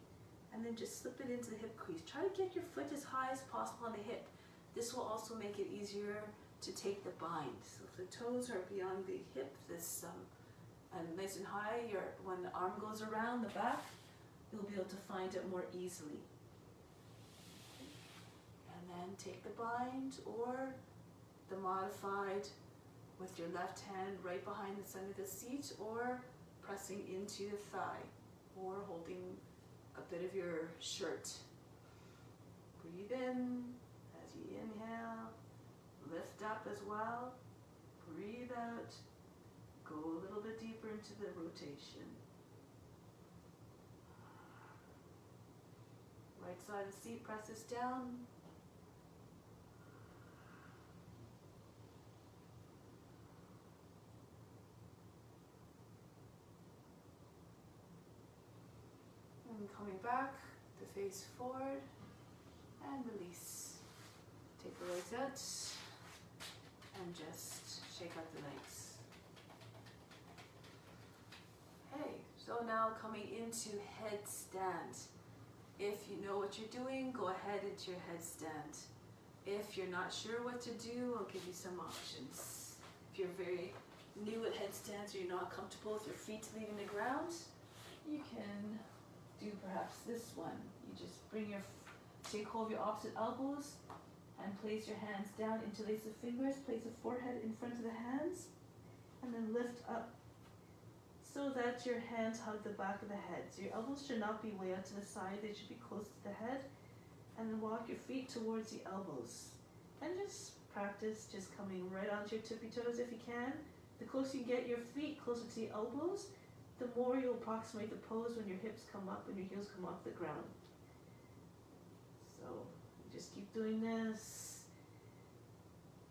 And then just slip it into the hip crease. Try to get your foot as high as possible on the hip. This will also make it easier to take the bind. So if the toes are beyond the hip, and nice and high, when the arm goes around the back, you'll be able to find it more easily. And then take the bind or the modified with your left hand right behind the center of the seat, or pressing into the thigh, or holding a bit of your shirt. Breathe in as you inhale, lift up as well, breathe out, go a little bit deeper into the rotation. Right side of the seat presses down. And coming back to face forward and release. Take the legs out and just shake out the legs. Okay, so now coming into headstand. If you know what you're doing, go ahead into your headstand. If you're not sure what to do, I'll give you some options. If you're very new at headstands or you're not comfortable with your feet leaving the ground, you can do perhaps this one. You just take hold of your opposite elbows and place your hands down, interlace the fingers, place the forehead in front of the hands, and then lift up so that your hands hug the back of the head. So your elbows should not be way out to the side, they should be close to the head. And then walk your feet towards the elbows. And just practice just coming right onto your tippy toes if you can. The closer you get your feet closer to the elbows, the more you'll approximate the pose when your hips come up and your heels come off the ground. So just keep doing this.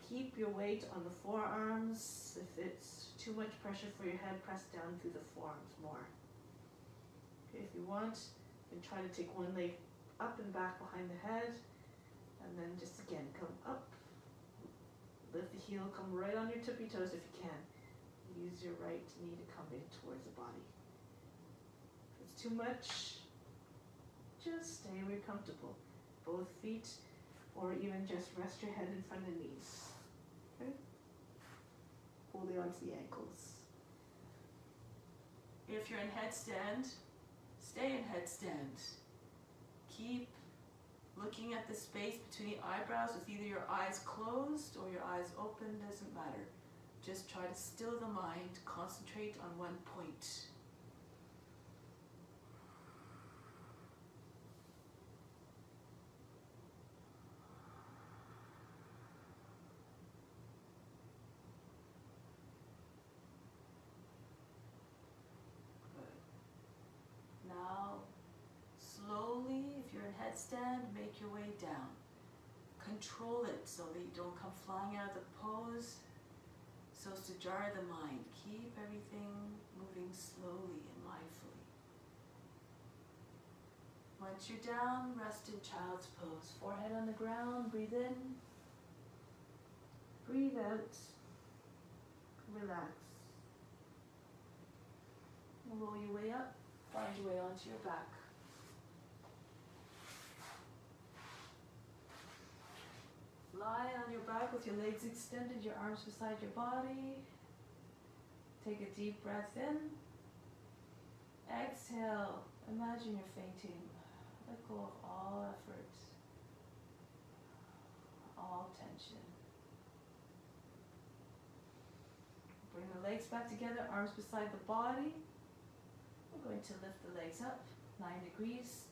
Keep your weight on the forearms. If it's too much pressure for your head, press down through the forearms more. Okay, if you want, you can try to take one leg up and back behind the head, and then just again come up, lift the heel, come right on your tippy toes if you can. Use your right knee to come in towards the body. If it's too much, just stay where you're comfortable. Both feet, or even just rest your head in front of the knees. Okay? Holding onto the ankles. If you're in headstand, stay in headstand. Keep looking at the space between the eyebrows with either your eyes closed or your eyes open, doesn't matter. Just try to still the mind, concentrate on one point. Good. Now, slowly, if you're in headstand, make your way down. Control it so that you don't come flying out of the pose, so as to jar the mind. Keep everything moving slowly and mindfully. Once you're down, rest in child's pose. Forehead on the ground, breathe in. Breathe out. Relax. Roll your way up, find your way onto your back. Lie on your back with your legs extended, your arms beside your body. Take a deep breath in. Exhale. Imagine you're fainting. Let go of all effort, all tension. Bring the legs back together, arms beside the body. We're going to lift the legs up 9 degrees.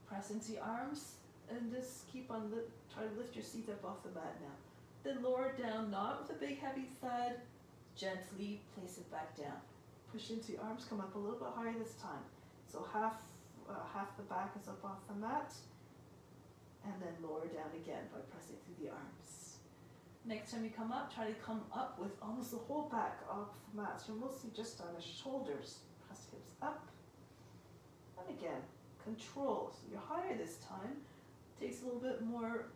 Press into the arms and just keep on, try to lift your seat up off the mat now. Then lower it down, not with a big heavy thud, gently place it back down. Push into the arms, come up a little bit higher this time. So half the back is up off the mat, and then lower down again by pressing through the arms. Next time you come up, try to come up with almost the whole back off the mat. So you're mostly just on the shoulders. Press hips up, and again, control. So you're higher this time. Takes a little bit more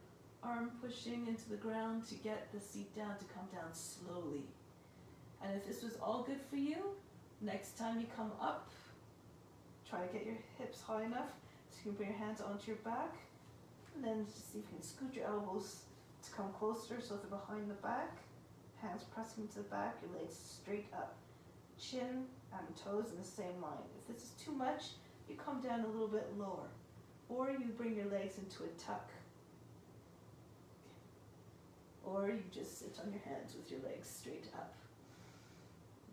arm pushing into the ground to get the seat down, to come down slowly. And if this was all good for you, next time you come up, try to get your hips high enough so you can bring your hands onto your back, and then just see if you can scoot your elbows to come closer so they're behind the back, hands pressing into the back, your legs straight up, chin and toes in the same line. If this is too much, you come down a little bit lower, or you bring your legs into a tuck, or you just sit on your hands with your legs straight up.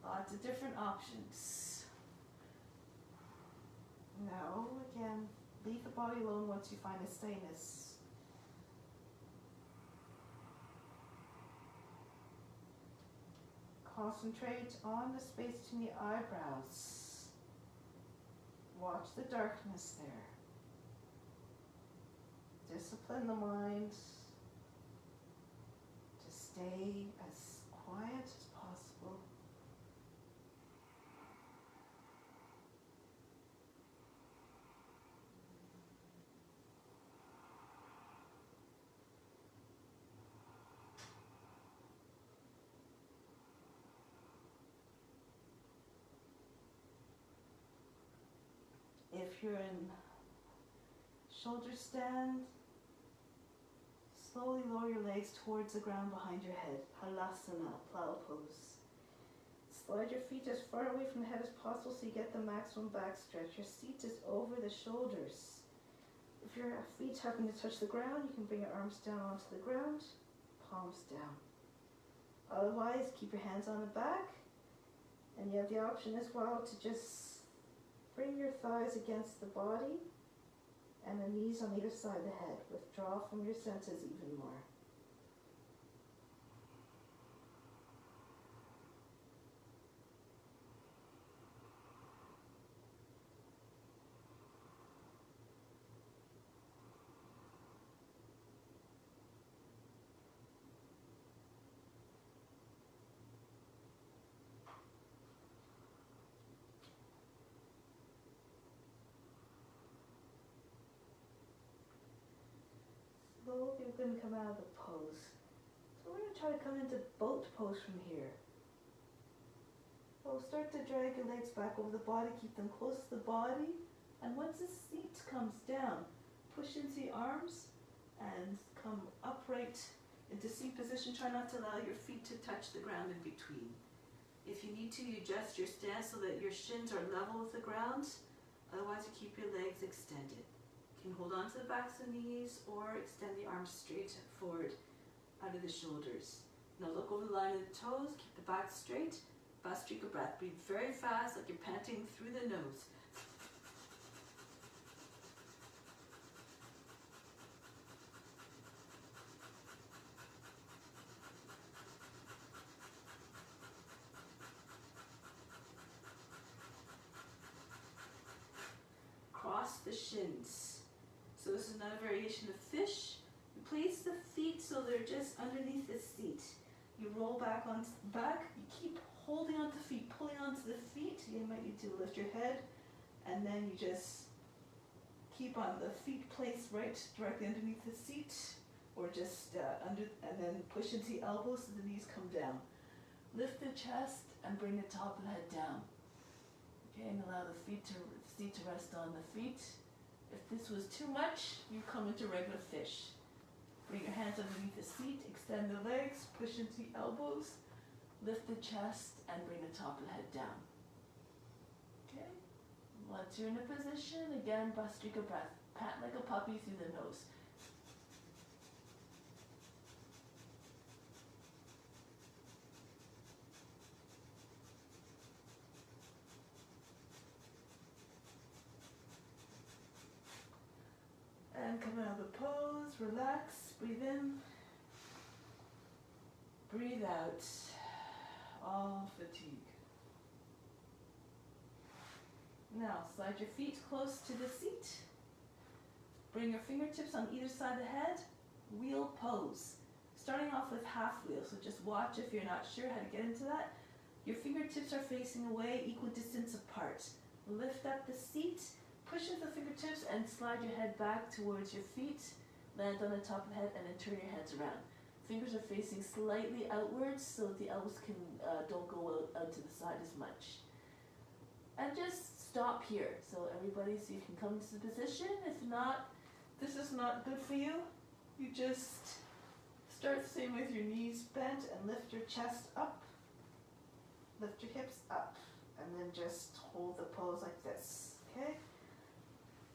Lots of different options. Now, again, leave the body alone once you find a steadiness. Concentrate on the space between the eyebrows. Watch the darkness there. Discipline the mind to stay as quiet as possible. If you're in shoulder stand, slowly lower your legs towards the ground behind your head. Halasana, plow pose. Slide your feet as far away from the head as possible so you get the maximum back stretch. Your seat is over the shoulders. If your feet happen to touch the ground, you can bring your arms down onto the ground, palms down. Otherwise, keep your hands on the back, and you have the option as well to just bring your thighs against the body and the knees on either side of the head. Withdraw from your senses even more. Slowly we're going to come out of the pose. So we're going to try to come into boat pose from here. So start to drag your legs back over the body, keep them close to the body, and once the seat comes down, push into the arms and come upright into seat position. Try not to allow your feet to touch the ground in between. If you need to, you adjust your stance so that your shins are level with the ground. Otherwise, you keep your legs extended. You can hold on to the backs of the knees or extend the arms straight forward out of the shoulders. Now look over the line of the toes, keep the back straight. Fast streak of breath. Breathe very fast like you're panting through the nose. Cross the shins. So this is another variation of fish. You place the feet so they're just underneath the seat. You roll back onto the back. You keep holding onto the feet, pulling onto the feet. You might need to lift your head, and then you just keep on the feet placed right directly underneath the seat, or just under, and then push into the elbows so the knees come down. Lift the chest and bring the top of the head down. Okay, and allow the seat to rest on the feet. If this was too much, you come into regular fish. Bring your hands underneath the seat, extend the legs, push into the elbows, lift the chest, and bring the top of the head down. Okay? Once you're in a position, again, Bhastrika breath. Pat like a puppy through the nose. And come out of the pose, relax, breathe in, breathe out, all fatigue. Now, slide your feet close to the seat. Bring your fingertips on either side of the head, wheel pose. Starting off with half wheel, so just watch if you're not sure how to get into that. Your fingertips are facing away, equal distance apart. Lift up the seat. Push into the fingertips and slide your head back towards your feet. Land on the top of the head and then turn your hands around. Fingers are facing slightly outwards so that the elbows don't go out to the side as much. And just stop here. So everybody, so you can come to the position. If not, this is not good for you. You just start the same with your knees bent and lift your chest up. Lift your hips up. And then just hold the pose like this. Okay?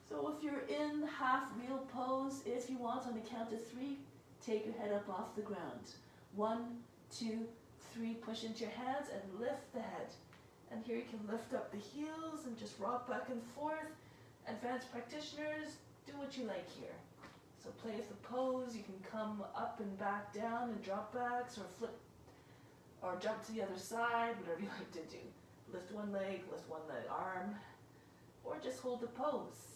So if you're in half wheel pose, if you want, on the count of 3, take your head up off the ground. 1, 2, 3, push into your hands and lift the head. And here you can lift up the heels and just rock back and forth. Advanced practitioners, do what you like here. So play with the pose. You can come up and back down and drop backs, or flip, or jump to the other side, whatever you like to do. Lift one leg, arm, or just hold the pose.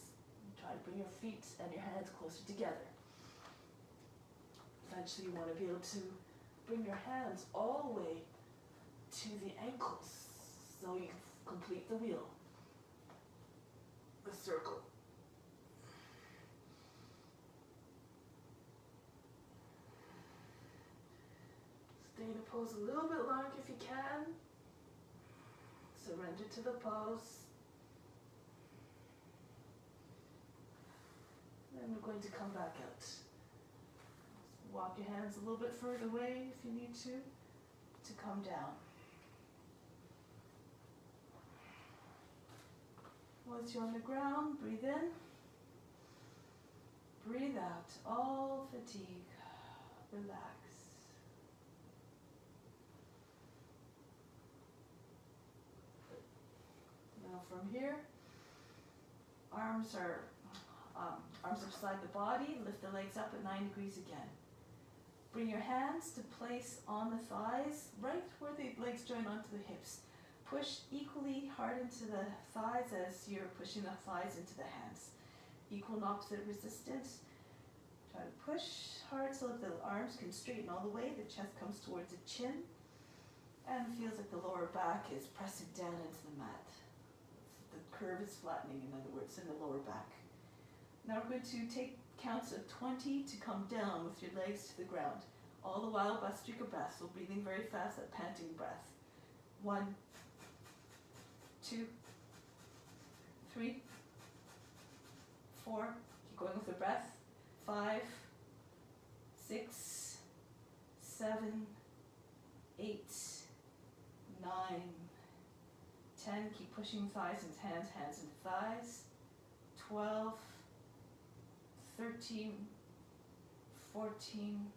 Try to bring your feet and your hands closer together. Eventually you want to be able to bring your hands all the way to the ankles so you complete the wheel, the circle. Stay in a pose a little bit longer if you can. Surrender to the pose. And we're going to come back out. Walk your hands a little bit further away if you need to come down. Once you're on the ground, breathe in, breathe out, all fatigue, relax. Now from here, arms are beside the body, lift the legs up at 9 degrees again. Bring your hands to place on the thighs, right where the legs join onto the hips. Push equally hard into the thighs as you're pushing the thighs into the hands. Equal and opposite resistance. Try to push hard so that the arms can straighten all the way, the chest comes towards the chin, and feels like the lower back is pressing down into the mat. The curve is flattening, in other words, in the lower back. Now we're going to take counts of 20 to come down with your legs to the ground. All the while, Bhastrika breath, so breathing very fast, that panting breath. 1, 2, 3, 4, keep going with the breath. 5, 6, 7, 8, 9, 10, keep pushing thighs into hands, hands into thighs. 12, 13, 14,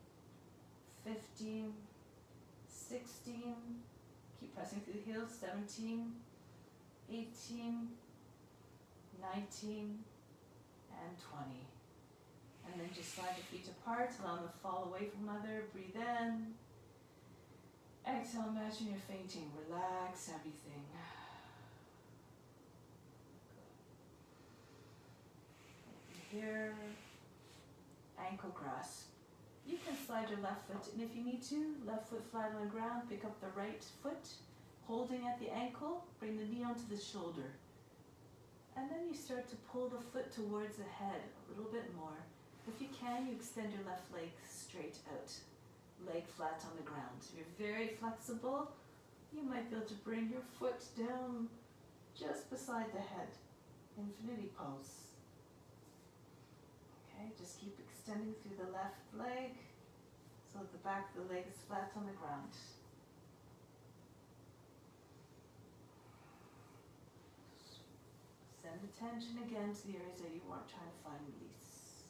15, 16, keep pressing through the heels, 17, 18, 19, and 20. And then just slide your feet apart, allow them to fall away from one another, breathe in. Exhale, imagine you're fainting, relax everything. Here, ankle grasp. You can slide your left foot, and if you need to, left foot flat on the ground, pick up the right foot, holding at the ankle, bring the knee onto the shoulder. And then you start to pull the foot towards the head a little bit more. If you can, you extend your left leg straight out, leg flat on the ground. If you're very flexible, you might be able to bring your foot down just beside the head, infinity pose. Okay, just keep extending through the left leg so that the back of the leg is flat on the ground. Send attention again to the areas that you aren't trying to find release.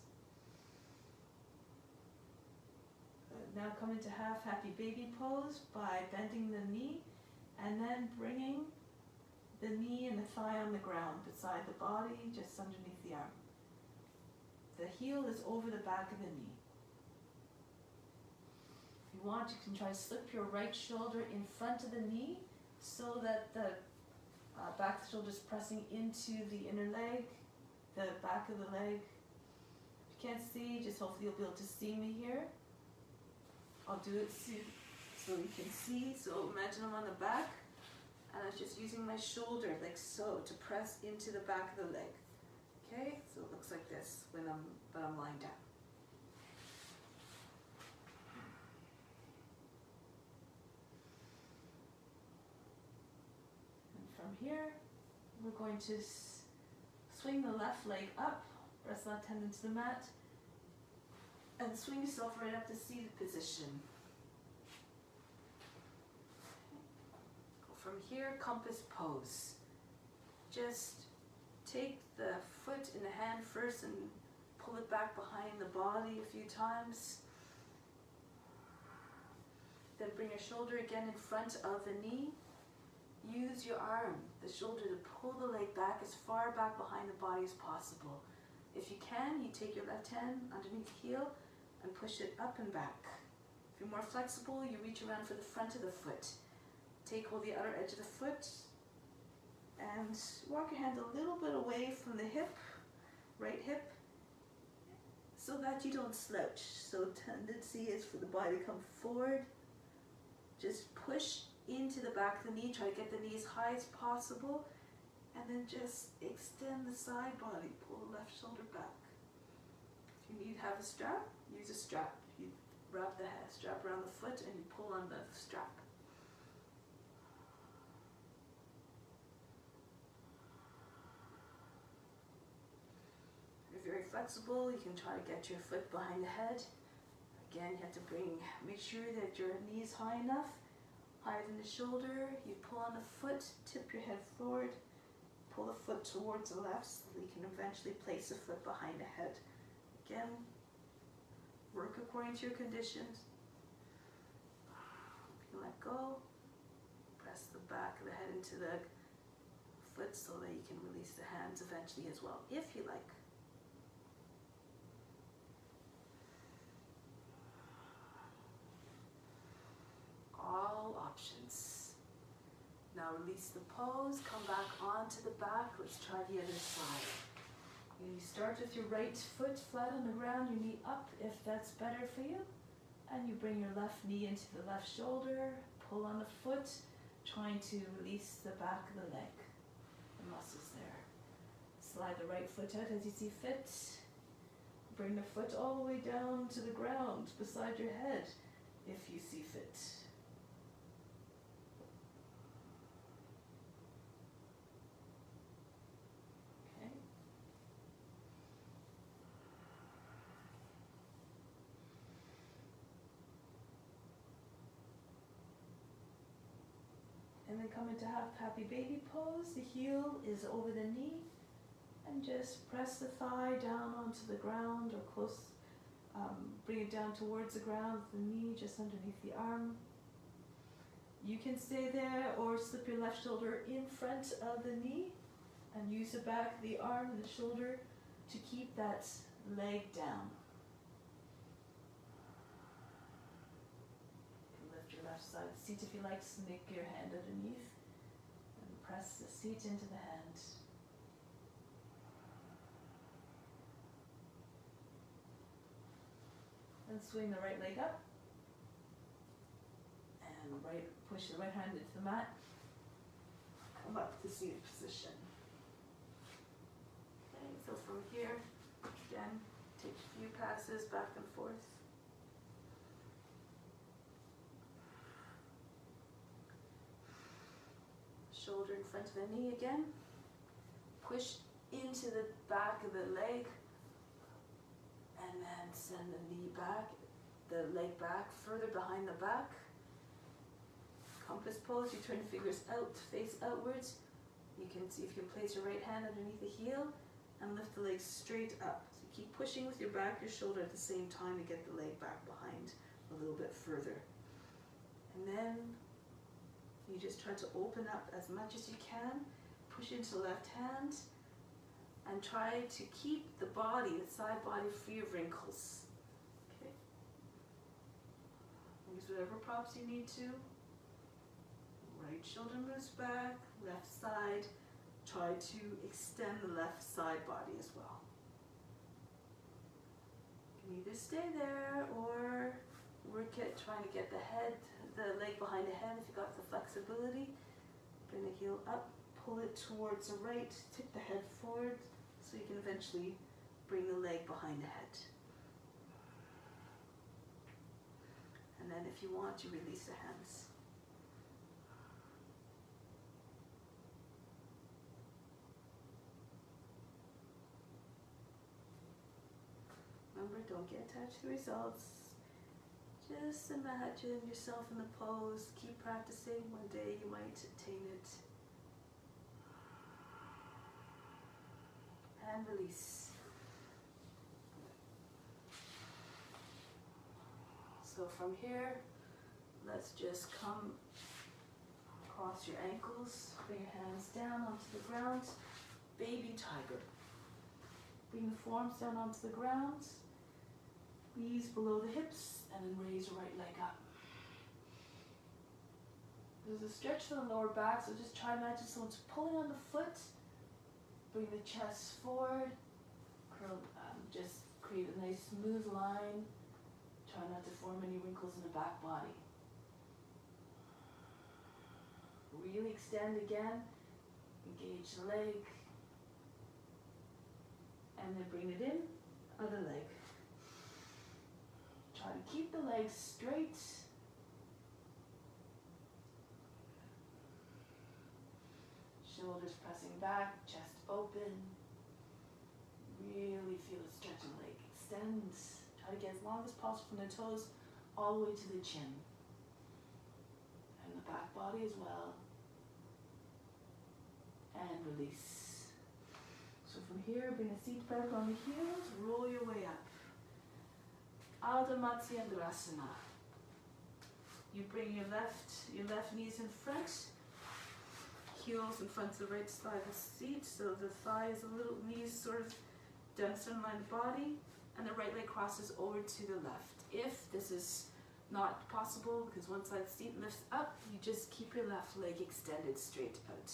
Good. Now come into half happy baby pose by bending the knee and then bringing the knee and the thigh on the ground beside the body, just underneath the arm. The heel is over the back of the knee. If you want, you can try to slip your right shoulder in front of the knee so that the back of the shoulder is pressing into the inner leg, the back of the leg. If you can't see, just hopefully you'll be able to see me here. I'll do it so you can see. So imagine I'm on the back and I'm just using my shoulder like so to press into the back of the leg. Okay, so it looks like this when I'm lying down. And from here, we're going to swing the left leg up, press left hand into the mat, and swing yourself right up to seated position. Go from here, compass pose. Just take the foot in the hand first and pull it back behind the body a few times. Then bring your shoulder again in front of the knee. Use your arm, the shoulder, to pull the leg back as far back behind the body as possible. If you can, you take your left hand underneath the heel and push it up and back. If you're more flexible, you reach around for the front of the foot. Hold the outer edge of the foot and walk your hand a little bit away from the hip, right hip, so that you don't slouch. So tendency is for the body to come forward. Just push into the back of the knee, try to get the knee as high as possible, and then just extend the side body, pull the left shoulder back. If you need to have a strap, use a strap. You wrap the strap around the foot and you pull on the strap. If you're very flexible, you can try to get your foot behind the head. Again, you have to make sure that your knee is high enough, higher than the shoulder. You pull on the foot, tip your head forward, pull the foot towards the left so that you can eventually place the foot behind the head. Again, work according to your conditions. You let go, press the back of the head into the foot so that you can release the hands eventually as well, if you like. All options. Now release the pose, come back onto the back. Let's try the other side. You start with your right foot flat on the ground, your knee up if that's better for you. And you bring your left knee into the left shoulder, pull on the foot, trying to release the back of the leg, the muscles there. Slide the right foot out as you see fit. Bring the foot all the way down to the ground beside your head if you see fit. And then come into half happy baby pose. The heel is over the knee and just press the thigh down onto the ground or close, bring it down towards the ground, the knee just underneath the arm. You can stay there or slip your left shoulder in front of the knee and use the back of the arm and the shoulder to keep that leg down. Left side of the seat if you like, sneak your hand underneath and press the seat into the hand. Then swing the right leg up and push the right hand into the mat. Come up to seated position. Okay, so from here, again, take a few passes back and forth. Shoulder in front of the knee again. Push into the back of the leg. then send the knee back, the leg back, further behind the back. Compass pose, you turn the fingers out, face outwards. You can see if you can place your right hand underneath the heel and lift the leg straight up. So you keep pushing with your back, your shoulder at the same time to get the leg back behind a little bit further. And then you just try to open up as much as you can, push into the left hand, and try to keep the body, the side body, free of wrinkles. Okay. Use whatever props you need to. Right shoulder moves back, left side. Try to extend the left side body as well. You can either stay there or work at trying to get the head, the leg behind the head if you've got the flexibility. Bring the heel up, pull it towards the right, tip the head forward so you can eventually bring the leg behind the head. And then if you want, you release the hands. Remember, don't get attached to the results. Just imagine yourself in the pose. Keep practicing. One day you might attain it. And release. So from here, let's just come across your ankles. Bring your hands down onto the ground. Baby tiger. Bring the forearms down onto the ground. Knees below the hips, and then raise your right leg up. There's a stretch to the lower back, so just try to imagine someone's pulling on the foot. Bring the chest forward. Curl, just create a nice smooth line. Try not to form any wrinkles in the back body. Really extend again. Engage the leg. And then bring it in, other leg. Try to keep the legs straight. Shoulders pressing back, chest open. Really feel the stretch in the leg. Extend. Try to get as long as possible from the toes all the way to the chin. And the back body as well. And release. So from here, bring the seat back on the heels, roll your way up. Ardha Matsyendrasana. You bring your left knees in front, heels in front of the right side of the seat, so the thigh is a little, knees sort of down the center line of the body, and the right leg crosses over to the left. If this is not possible, because one side of the seat lifts up, you just keep your left leg extended straight out.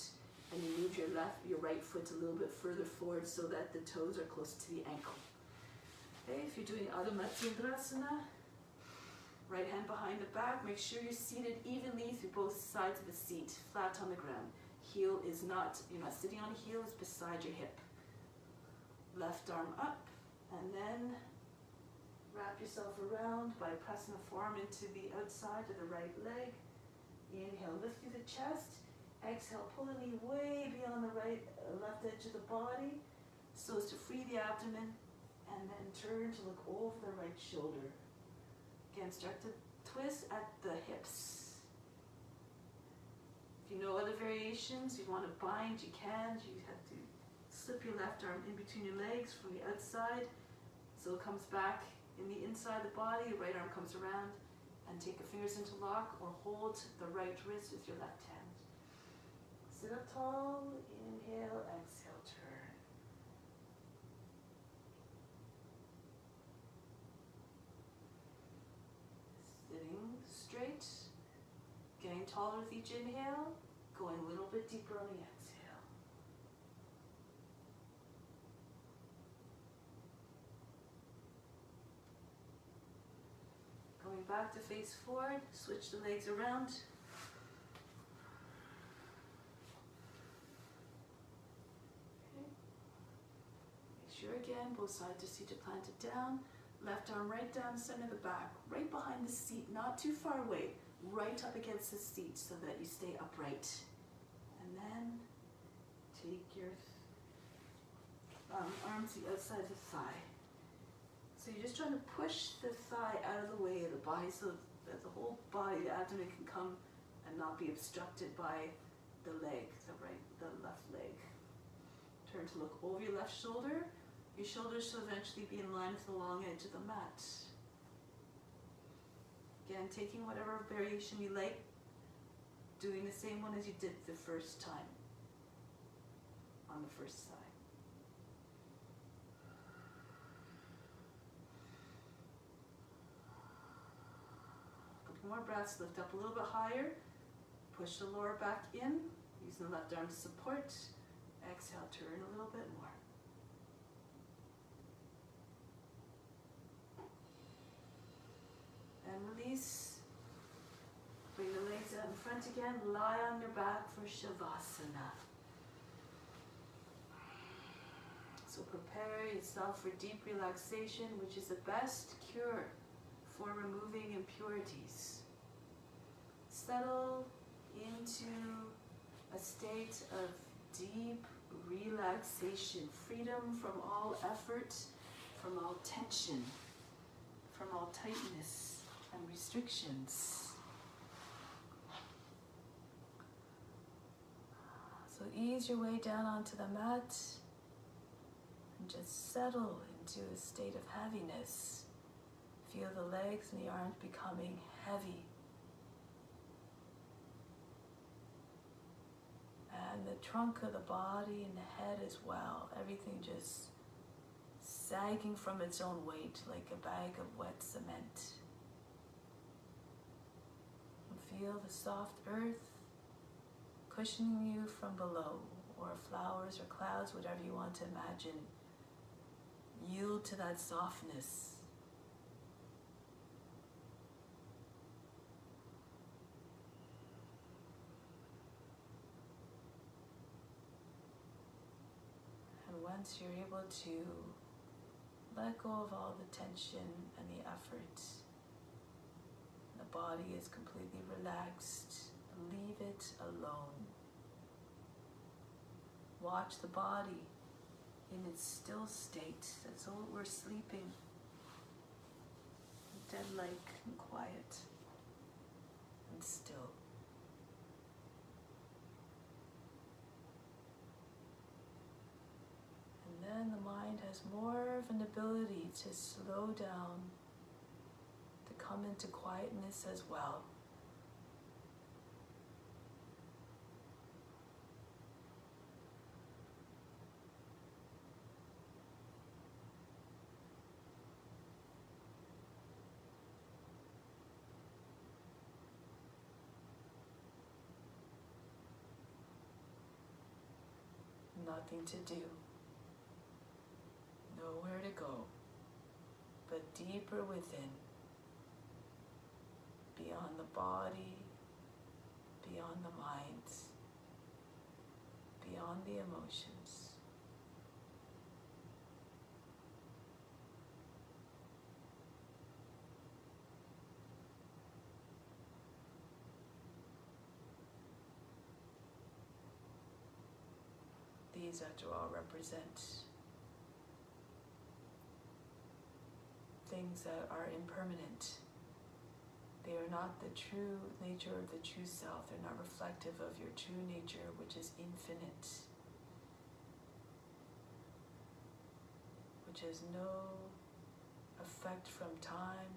And you move your right foot a little bit further forward so that the toes are close to the ankle. Okay, if you're doing Ardha Matsyendrasana, right hand behind the back, make sure you're seated evenly through both sides of the seat, flat on the ground. Heel is not, you're not sitting on a heel, it's beside your hip. Left arm up, and then wrap yourself around by pressing the forearm into the outside of the right leg. Inhale, lift through the chest. Exhale, pull the knee way beyond the left edge of the body so as to free the abdomen, and then turn to look over the right shoulder. Again, start to twist at the hips. If you know other variations, you want to bind, you can. You have to slip your left arm in between your legs from the outside so it comes back in the inside of the body, your right arm comes around, and take your fingers into lock or hold the right wrist with your left hand. Sit up tall, inhale, exhale, turn. Sitting straight, getting taller with each inhale, going a little bit deeper on the exhale. Going back to face forward, switch the legs around. Again, both sides of seat are planted down. Left arm right down the center of the back, right behind the seat, not too far away, right up against the seat so that you stay upright. And then take your arms to the outside of the thigh. So you're just trying to push the thigh out of the way of the body so that the whole body, the abdomen, can come and not be obstructed by the leg, the left leg. Turn to look over your left shoulder. Your shoulders should eventually be in line with the long edge of the mat. Again, taking whatever variation you like, doing the same one as you did the first time on the first side. More breaths, lift up a little bit higher, push the lower back in, using the left arm to support. Exhale, turn a little bit more. And release. Bring the legs out in front again, lie on your back for Shavasana. So prepare yourself for deep relaxation, which is the best cure for removing impurities. Settle into a state of deep relaxation, freedom from all effort, from all tension, from all tightness and restrictions. So ease your way down onto the mat and just settle into a state of heaviness. Feel the legs and the arms becoming heavy. And the trunk of the body and the head as well. Everything just sagging from its own weight like a bag of wet cement. And feel the soft earth cushioning you from below, or flowers or clouds, whatever you want to imagine. Yield to that softness. Once you're able to let go of all the tension and the effort, the body is completely relaxed, leave it alone. Watch the body in its still state, as though it were sleeping, dead-like and quiet and still. Then the mind has more of an ability to slow down, to come into quietness as well. Nothing to do. Nowhere to go, but deeper within, beyond the body, beyond the mind, beyond the emotions. These, after all, represent things that are impermanent. They are not the true nature of the true self. They're not reflective of your true nature, which is infinite, which has no effect from time,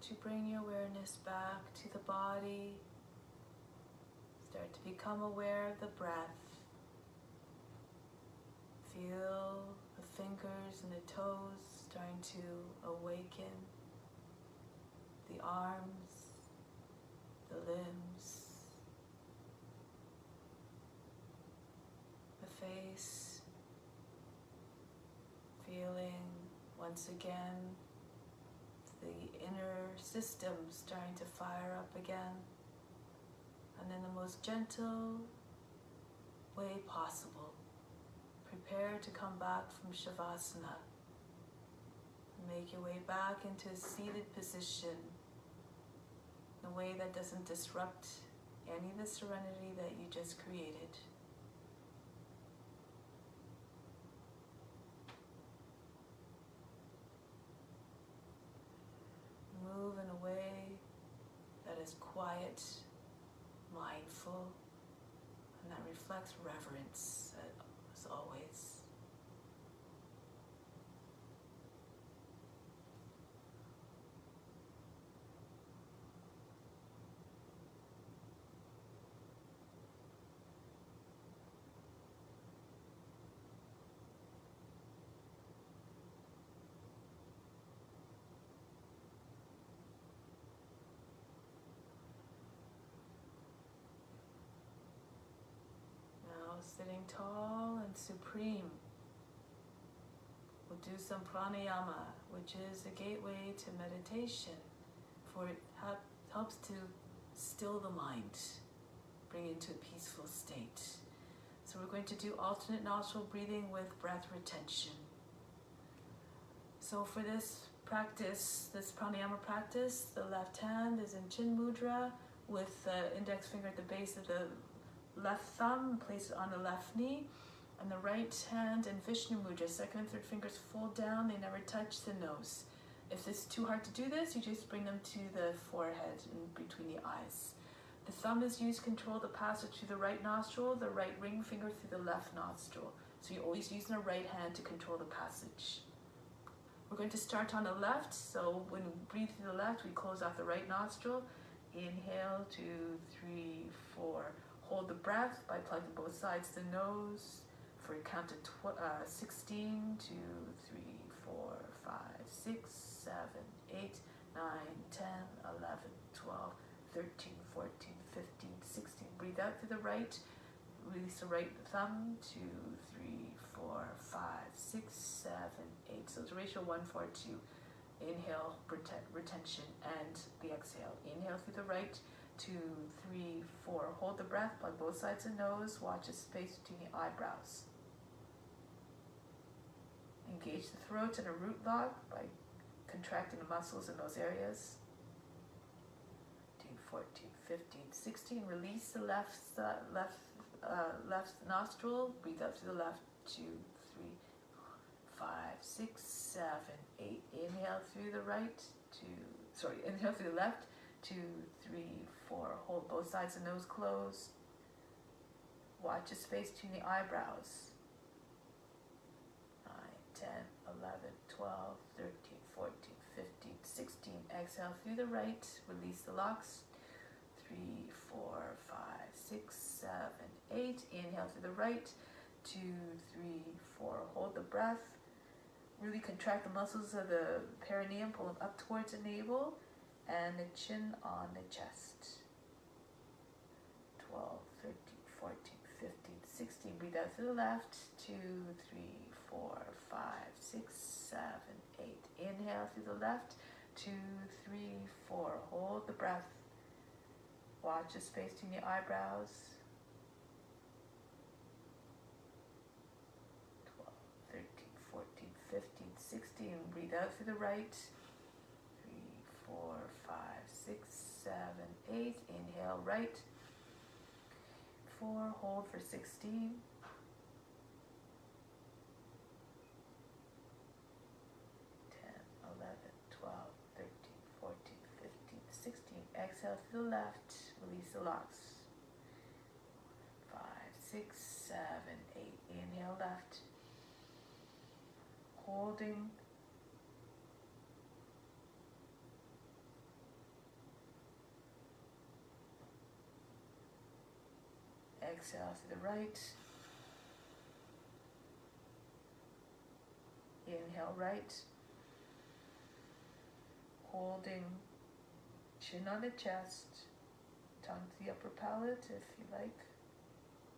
to bring your awareness back to the body. Start to become aware of the breath. Feel the fingers and the toes starting to awaken. The arms, the limbs, the face. Feeling once again the inner system starting to fire up again, and in the most gentle way possible, prepare to come back from Shavasana. Make your way back into a seated position in a way that doesn't disrupt any of the serenity that you just created. Move in a way that is quiet, mindful, and that reflects reverence, as always. Sitting tall and supreme, we'll do some pranayama, which is a gateway to meditation, for it helps to still the mind, bring it into a peaceful state. So we're going to do alternate nostril breathing with breath retention. So for this practice, this pranayama practice, the left hand is in chin mudra with the index finger at the base of the left thumb, place it on the left knee, and the right hand in Vishnu mudra. Second and third fingers fold down, they never touch the nose. If it's too hard to do this, you just bring them to the forehead and between the eyes. The thumb is used to control the passage through the right nostril, the right ring finger through the left nostril. So you're always using the right hand to control the passage. We're going to start on the left, so when we breathe through the left, we close off the right nostril. Inhale, 2, 3, 4. Hold the breath by plugging both sides to the nose for a count of 16, 2, 3, 4, 5, 6, 7, 8, 9, 10, 11, 12, 13, 14, 15, 16. Breathe out through the right. Release the right thumb. 2, 3, 4, 5, 6, 7, 8. So it's ratio 1, 4, 2. Inhale, retention, and the exhale. Inhale through the right. 2, 3, 4. Hold the breath by both sides of the nose. Watch the space between the eyebrows. Engage the throat in a root lock by contracting the muscles in those areas. 14, 15, 16. Release the left nostril. Breathe out through the left. 2, 3, 5, 6, 7, 8. Inhale through the right. Inhale through the left. 2, 3, 4. Hold both sides of the nose closed. Watch the space between the eyebrows. 9, 10, 11, 12, 13, 14, 15, 16. Exhale through the right. Release the locks. 3, 4, 5, 6, 7, 8. Inhale through the right. 2, 3, 4. Hold the breath. Really contract the muscles of the perineum. Pull them up towards the navel. And the chin on the chest. 12, 13, 14, 15, 16. Breathe out through the left. 2, 3, 4, 5, 6, 7, 8. Inhale through the left. 2, 3, 4. Hold the breath. Watch the space between the eyebrows. 12, 13, 14, 15, 16. Breathe out through the right. 4, 5, 6, 7, 8. Inhale right. 4. Hold for 16. 10, 11, 12, 13, 14, 15, 16. Exhale to the left. Release the locks. 5, 6, 7, 8. Inhale left. Holding. Exhale to the right. Inhale right. Holding chin on the chest, tongue to the upper palate if you like,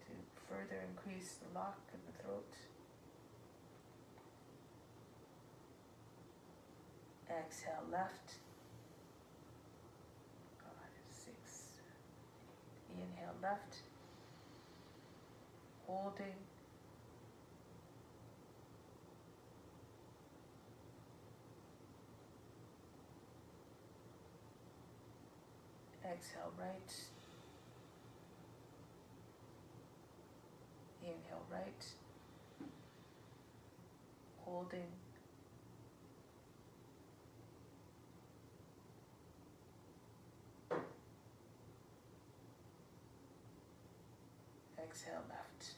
to further increase the lock in the throat. Exhale left. 5, 6. Inhale left. Holding. Exhale right. Inhale right. Holding. Exhale left.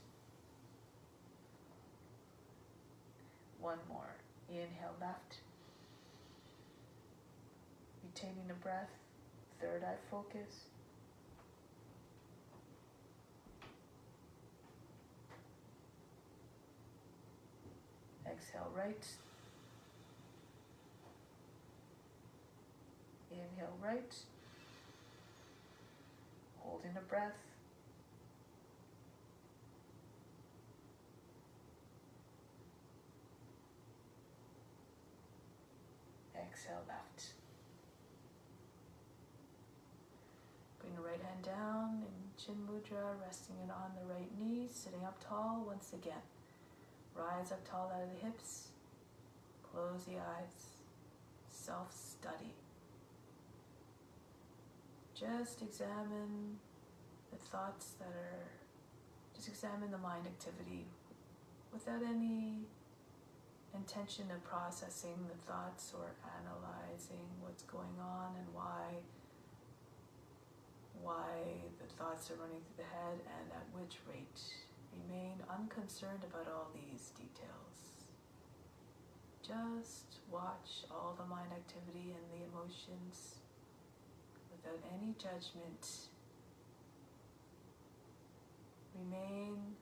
One more. Inhale left. Retaining the breath. Third eye focus. Exhale right. Inhale right. Holding the breath. Exhale left. Bring the right hand down in chin mudra, resting it on the right knee, sitting up tall once again. Rise up tall out of the hips. Close the eyes. Self-study. Just examine the thoughts just examine the mind activity without any intention of processing the thoughts or analyzing what's going on and why the thoughts are running through the head and at which rate. Remain unconcerned about all these details. Just watch all the mind activity and the emotions without any judgment. Remain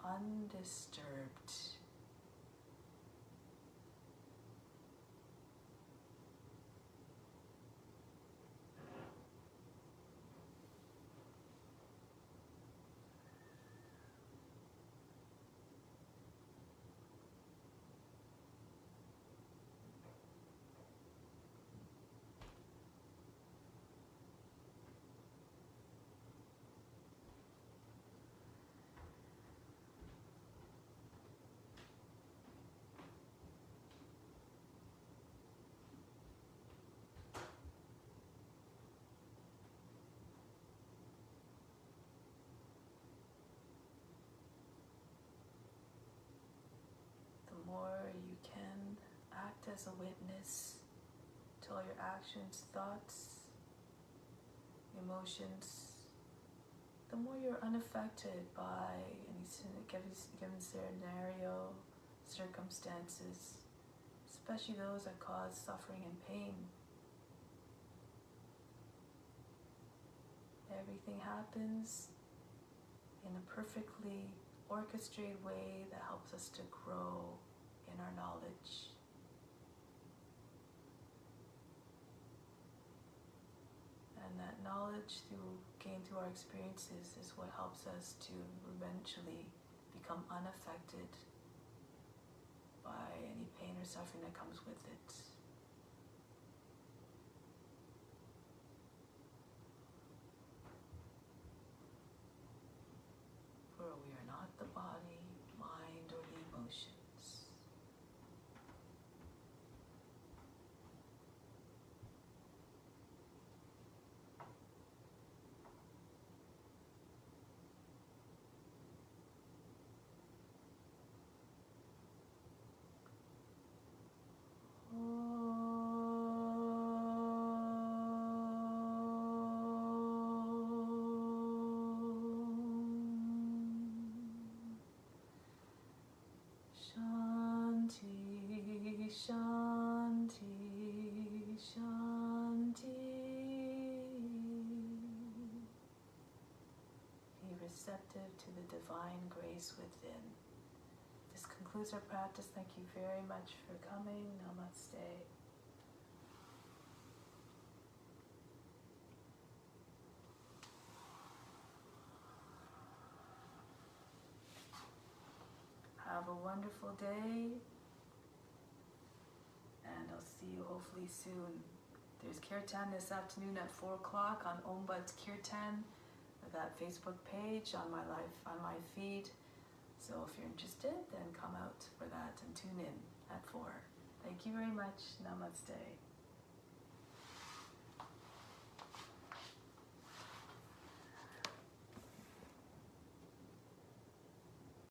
undisturbed. The more you can act as a witness to all your actions, thoughts, emotions, the more you're unaffected by any given scenario, circumstances, especially those that cause suffering and pain. Everything happens in a perfectly orchestrated way that helps us to grow in our knowledge. And that knowledge gained through our experiences is what helps us to eventually become unaffected by any pain or suffering that comes with it. For we are not the body, mind, or the emotions. Shanti, Shanti. Be receptive to the divine grace within. This concludes our practice. Thank you very much for coming. Namaste. Have a wonderful day, and I'll see you hopefully soon. There's Kirtan this afternoon at 4 o'clock on Ombud's Kirtan, that Facebook page on my feed. So if you're interested, then come out for that and tune in at 4. Thank you very much. Namaste.